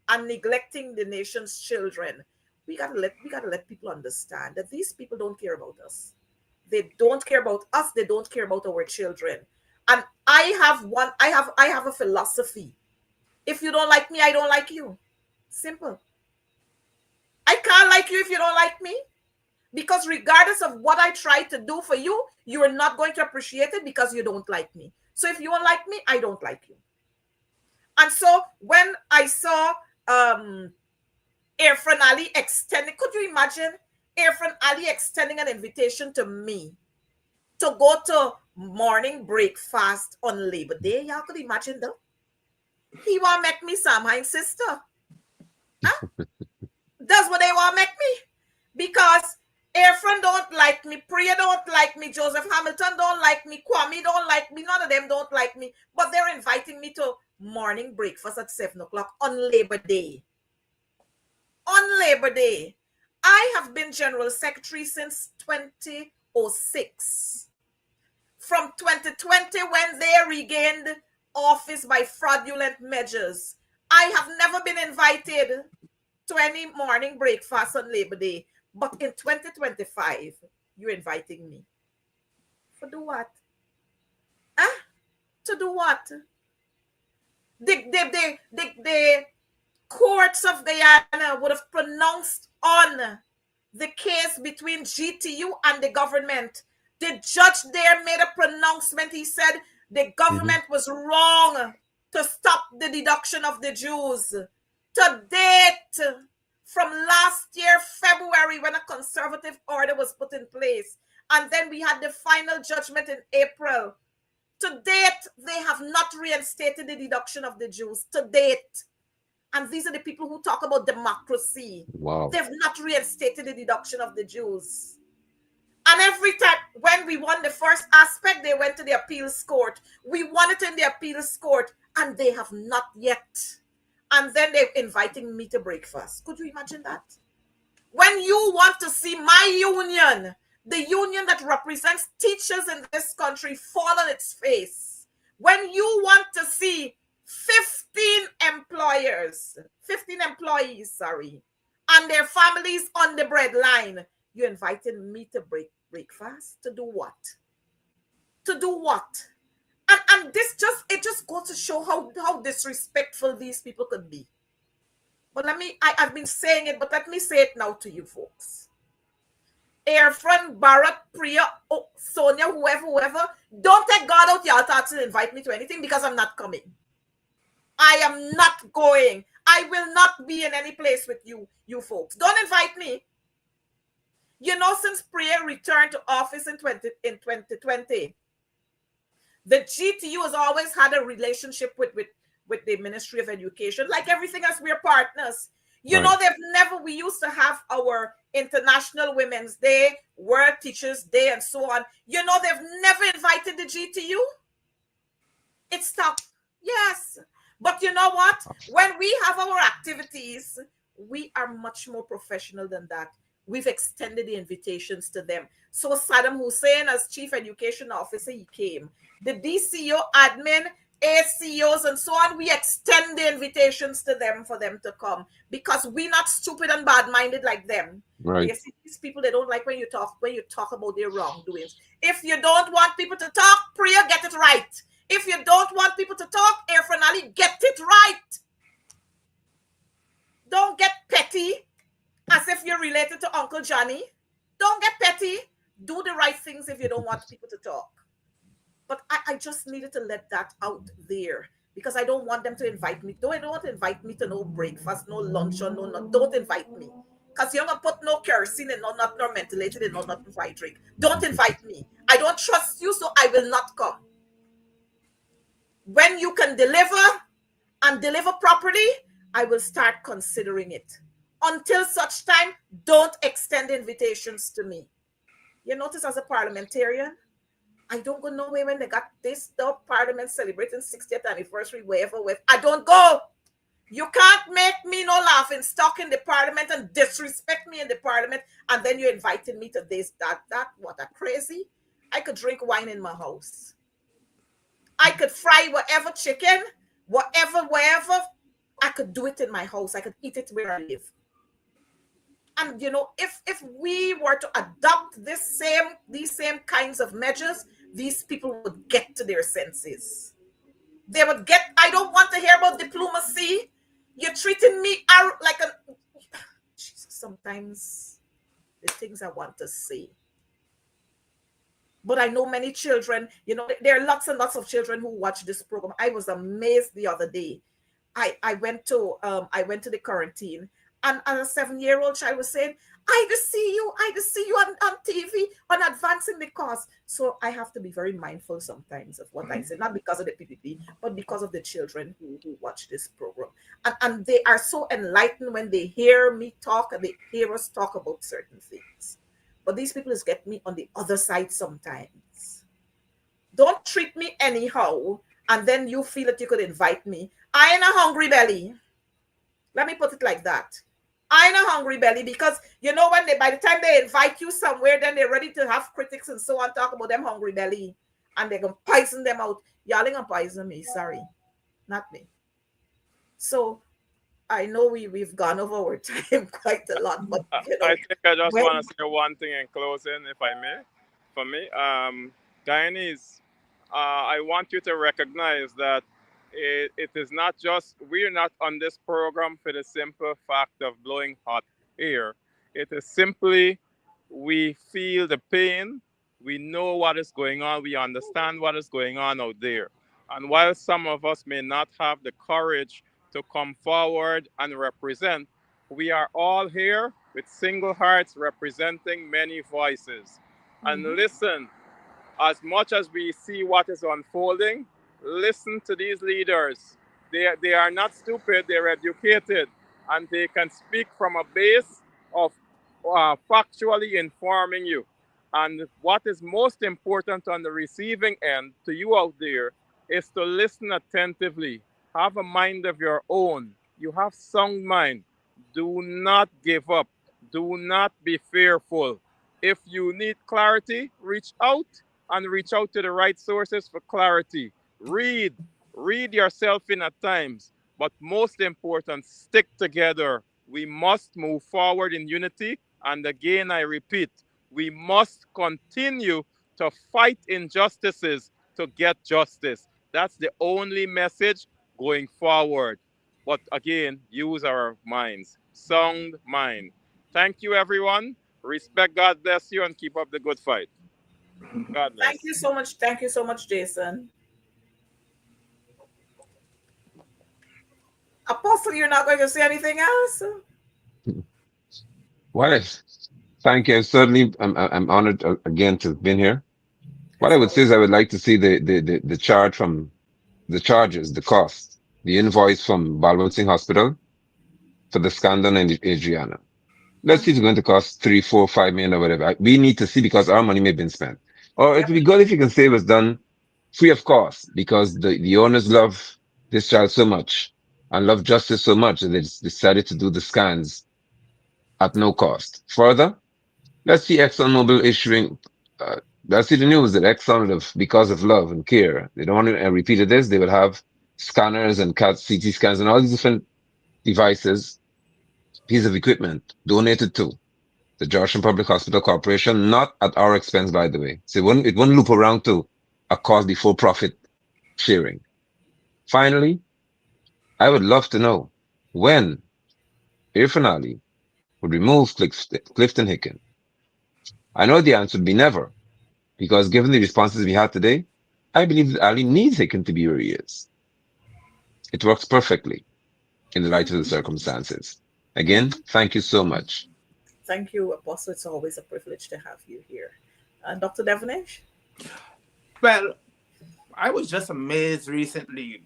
and neglecting the nation's children. We gotta let people understand that these people don't care about us. They don't care about us. They don't care about our children. And I have a philosophy. If you don't like me, I don't like you. Simple. I can't like you if you don't like me. Because regardless of what I try to do for you, you are not going to appreciate it because you don't like me. So if you don't like me, I don't like you. And so when I saw Irfan Ali extending, could you imagine Irfan Ali extending an invitation to me to go to morning breakfast on Labor Day? Y'all could imagine that? He want to make me Samhain sister. Huh? That's what they want to make me. Because Irfan don't like me, Priya don't like me, Joseph Hamilton don't like me, Kwame don't like me, none of them don't like me. But they're inviting me to morning breakfast at 7 o'clock on Labor Day. On Labor Day. I have been General Secretary since 2006. From 2020, when they regained office by fraudulent measures, I have never been invited to any morning breakfast on Labor Day. But in 2025, you're inviting me. For do what? Huh? To do what? The courts of Guyana would have pronounced on the case between GTU and the government. The judge there made a pronouncement. He said the government was wrong to stop the deduction of the Jews. To date, from last year, February, when a conservative order was put in place, and then we had the final judgment in April. To date, they have not reinstated the deduction of the Jews. To date. And these are the people who talk about democracy. Wow. They've not reinstated the deduction of the Jews. And every time when we won the first aspect, they went to the appeals court. We won it in the appeals court, and they have not yet. And then they're inviting me to breakfast. Could you imagine that? When you want to see my union, the union that represents teachers in this country, fall on its face, when you want to see 15 employees, and their families on the breadline, you invited me to breakfast? To do what? To do what? And And it just goes to show how disrespectful these people could be. But I've been saying it, but let me say it now to you folks. Irfan, Bharat, Priya, Sonia, whoever, don't take God out your heart to invite me to anything because I'm not coming. I am not going. I will not be in any place with you folks. Don't invite me. You know, since Priya returned to office in 2020, the GTU has always had a relationship with the Ministry of Education. Like everything else, we're partners. You Right. know, we used to have our International Women's Day, World Teachers Day, and so on. You know, they've never invited the GTU. It stopped. Yes. But you know what? When we have our activities, we are much more professional than that. We've extended the invitations to them. So Saddam Hussein, as Chief Education Officer, he came. The DCO admin, ACOs, and so on, we extend the invitations to them for them to come because we're not stupid and bad-minded like them. But Right. you see, these people, they don't like when you talk about their wrongdoings. If you don't want people to talk, Priya, get it right. If you don't want people to talk, Irfan Ali, get it right. Don't get petty as if you're related to Uncle Johnny. Don't get petty. Do the right things if you don't want people to talk. But I just needed to let that out there because I don't want them to invite me. Don't invite me to no breakfast, no lunch, or no. Don't invite me. Because you're going to put no kerosene and no nothing or mentholated and no nothing for I drink. Don't invite me. I don't trust you, so I will not come. When you can deliver and deliver properly, I will start considering it. Until such time, don't extend invitations to me. You notice as a parliamentarian, I don't go nowhere when they got this the parliament celebrating 60th anniversary, wherever. I don't go. You can't make me no laughing stock in the parliament and disrespect me in the parliament, and then you invited me to this, that. What a crazy. I could drink wine in my house. I could fry whatever chicken, wherever. I could do it in my house. I could eat it where I live. And you know, if we were to adopt these same kinds of measures, these people would get to their senses. They would get. I don't want to hear about diplomacy. You're treating me like a. Jesus, sometimes the things I want to say. But I know many children, you know, there are lots and lots of children who watch this program. I was amazed the other day. I went to the quarantine, and a 7-year-old child was saying, I just see you on TV on advancing the cause. So I have to be very mindful sometimes of what I say, not because of the PPP, but because of the children who watch this program. And they are so enlightened when they hear me talk and they hear us talk about certain things. But these people just get me on the other side sometimes. Don't treat me anyhow, and then you feel that you could invite me. I ain't a hungry belly. Let me put it like that. I ain't a hungry belly because you know when by the time they invite you somewhere, then they're ready to have critics and so on talk about them hungry belly, and they're gonna poison them out. Y'all ain't gonna poison me. Sorry, not me. So I know we've gone over our time quite a lot, but you I know think I just when want to say one thing in closing, if I may. For me, Guyanese, I want you to recognize that it is not just, we're not on this program for the simple fact of blowing hot air. It is simply we feel the pain, we know what is going on, we understand what is going on out there. And while some of us may not have the courage to come forward and represent, we are all here with single hearts representing many voices. And Mhm. listen, as much as we see what is unfolding, listen to these leaders. They are not stupid, they're educated, and they can speak from a base of factually informing you. And what is most important on the receiving end to you out there is to listen attentively. Have a mind of your own. You have sound mind. Do not give up. Do not be fearful. If you need clarity, reach out to the right sources for clarity. Read yourself in at times, but most important, stick together. We must move forward in unity. And again, I repeat, we must continue to fight injustices to get justice. That's the only message going forward. But again, use our minds. Sound mind. Thank you, everyone. Respect. God bless you, and keep up the good fight. God Thank bless. you so much. Thank you so much, Jason. Apostle, you're not going to say anything else? Well, thank you. Certainly, I'm honored again to have been here. What I It's would say is always I would like to see the charge from the charges, the cost, the invoice from Balwant Singh Hospital for the scandal and Adriana. Let's see if it's going to cost 3, 4, 5 million or whatever. We need to see because our money may have been spent. Or it yeah. would be good if you can say it was done free of cost because the owners love this child so much and love justice so much that they just decided to do the scans at no cost. Further, let's see ExxonMobil issuing, uh, let's see the news that Exxon would have, because of love and care, they don't want to repeat this, they will have scanners and CT scans and all these different devices, pieces of equipment donated to the Georgian Public Hospital Corporation, not at our expense, by the way. So it won't loop around to a cost before profit sharing. Finally, I would love to know when Irfan Ali would remove Clifton Hicken. I know the answer would be never, because given the responses we had today, I believe that Ali needs Hicken to be where he is. It works perfectly in the light of the circumstances. Again, thank you so much. Thank you, Apostle. It's always a privilege to have you here. Dr. Devonish? Well, I was just amazed recently,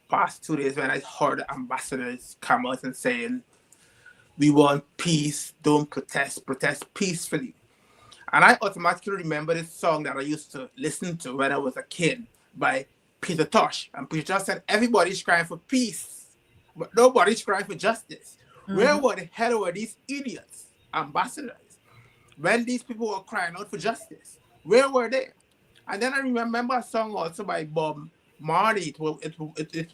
past 2 days, when I heard ambassadors come out and saying, "We want peace, don't protest, protest peacefully." And I automatically remember this song that I used to listen to when I was a kid by Peter Tosh. And Peter Tosh said, "Everybody's crying for peace, but nobody's crying for justice." Where were the hell were these idiots, ambassadors, when these people were crying out for justice? Where were they? And then I remember a song also by Bob Marley. It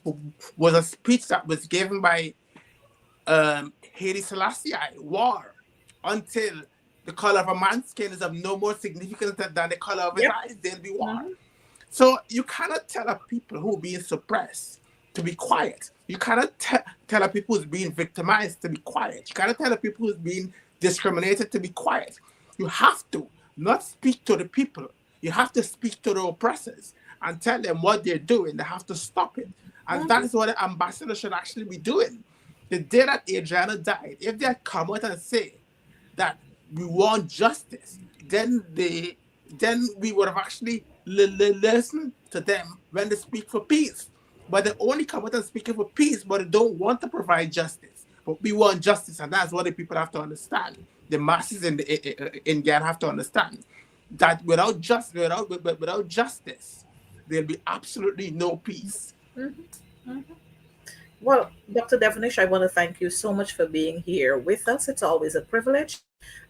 was a speech that was given by Haile Selassie, war, until the color of a man's skin is of no more significance than the color of his Yep. eyes, there'll be war. So you cannot tell a people who are being suppressed to be quiet. You cannot tell a people who's being victimized to be quiet. You cannot tell a people who's being discriminated to be quiet. You have to not speak to the people. You have to speak to the oppressors and tell them what they're doing. They have to stop it. And that is what the ambassador should actually be doing. The day that Adriana died, if they had come out and say that we want justice, then we would have actually listened to them when they speak for peace. But they only come out and speaking for peace, but they don't want to provide justice. But we want justice, and that's what the people have to understand. The masses in Ghana have to understand that without justice, there'll be absolutely no peace. Well, Dr. Devonish, I want to thank you so much for being here with us. It's always a privilege.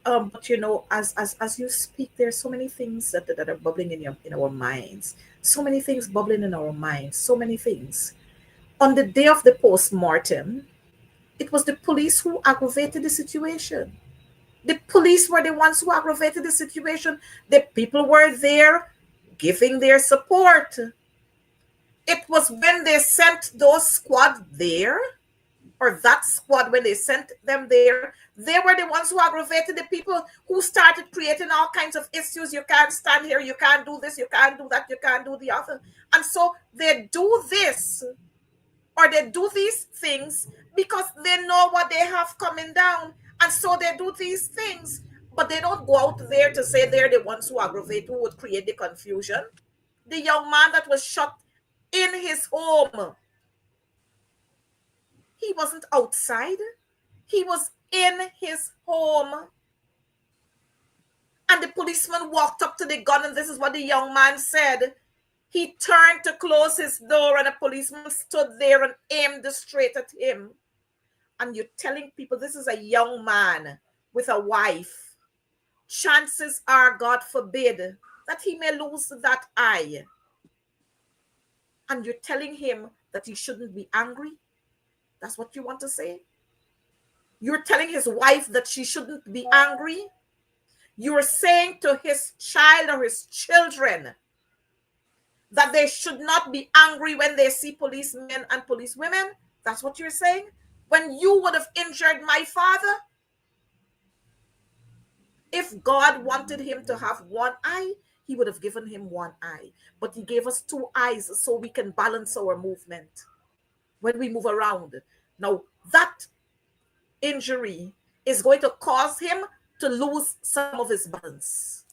But you know, as you speak, there's so many things that are bubbling in our minds. So many things bubbling in our minds. So many things. On the day of the post-mortem, it was the police who aggravated the situation. The police were the ones who aggravated the situation. The people were there giving their support. It was when they sent those squad there, or that squad, when they sent them there, they were the ones who aggravated the people who started creating all kinds of issues. You can't stand here, you can't do this, you can't do that, you can't do the other. And so they do this, or they do these things because they know what they have coming down. And so they do these things, but they don't go out there to say they're the ones who aggravate, who would create the confusion. The young man that was shot in his home, he wasn't outside, he was in his home. And the policeman walked up to the gun, and this is what the young man said. He turned to close his door, and a policeman stood there and aimed straight at him. And you're telling people this is a young man with a wife. Chances are, God forbid, that he may lose that eye. And you're telling him that he shouldn't be angry? That's what you want to say? You're telling his wife that she shouldn't be angry? You're saying to his child or his children that they should not be angry when they see policemen and policewomen? That's what you're saying? When you would have injured my father? If God wanted him to have one eye, he would have given him one eye. But he gave us two eyes so we can balance our movement when we move around. Now, that injury is going to cause him to lose some of his balance,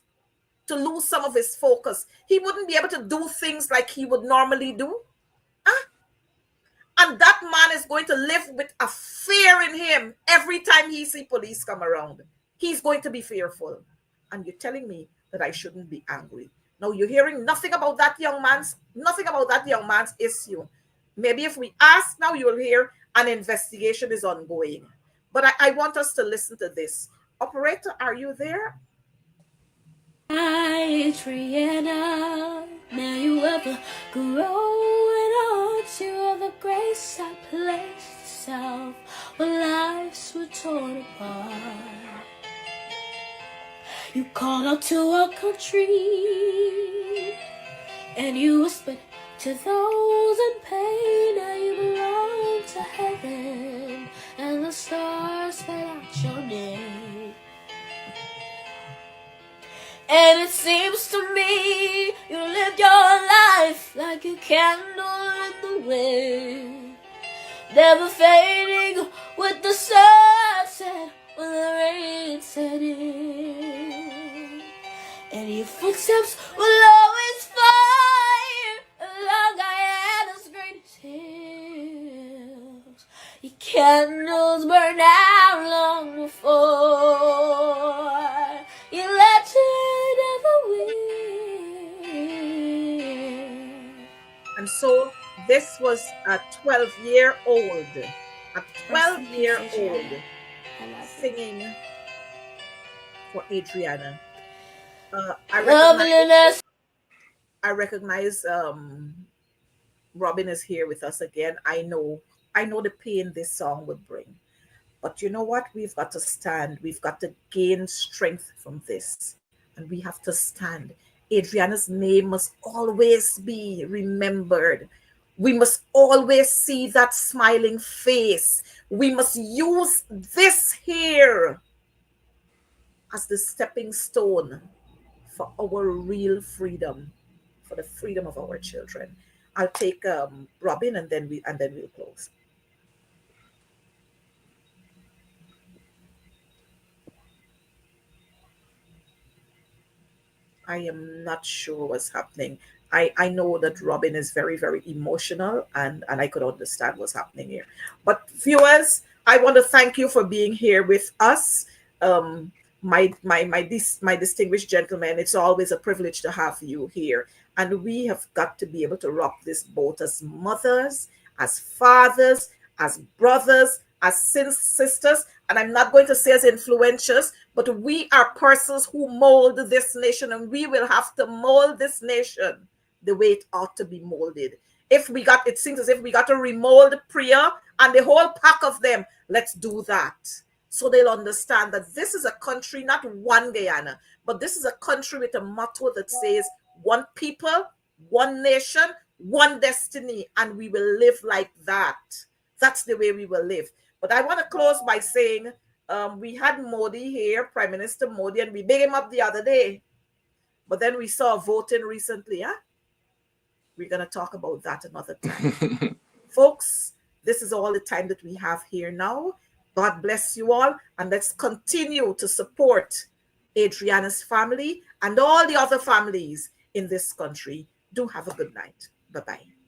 to lose some of his focus. He wouldn't be able to do things like he would normally do. Huh? And that man is going to live with a fear in him every time he sees police come around. He's going to be fearful. And you're telling me that I shouldn't be angry. Now you're hearing nothing about that young man's issue. Maybe if we ask now, you'll hear an investigation is ongoing. But I want us to listen to this. Operator, are you there? Adriana, now you ever growing on to the grace I placed yourself when lives were torn apart. You called out to our country and you whispered to those in pain. Now you belong to heaven and the stars spell out your name. And it seems to me you lived your life like a candle in the wind, never fading with the sunset when the rain set in. And your footsteps will always fire along Guyana's greatest hills. Your candles burn out long before you let it ever win. And so this was a 12-year-old, singing for Adriana. I recognize Robin is here with us again. I know the pain this song would bring. But you know what? We've got to stand. We've got to gain strength from this. And we have to stand. Adriana's name must always be remembered. We must always see that smiling face. We must use this here as the stepping stone for our real freedom, for the freedom of our children. I'll take Robin and then we'll close. I am not sure what's happening. I know that Robin is very, very emotional and I could understand what's happening here. But viewers, I want to thank you for being here with us. My distinguished gentlemen, it's always a privilege to have you here. And we have got to be able to rock this boat as mothers, as fathers, as brothers, as sisters, and I'm not going to say as influencers, but we are persons who mold this nation, and we will have to mold this nation the way it ought to be molded. It seems as if we got to remold Priya and the whole pack of them. Let's do that. So they'll understand that this is a country, not one Guyana, but this is a country with a motto that says one people, one nation, one destiny, and we will live like that. That's the way we will live. But I want to close by saying we had Modi here, Prime Minister Modi, and we big him up the other day. But then we saw voting recently. Huh? We're going to talk about that another time. Folks, this is all the time that we have here now. God bless you all. And let's continue to support Adriana's family and all the other families in this country. Do have a good night. Bye-bye.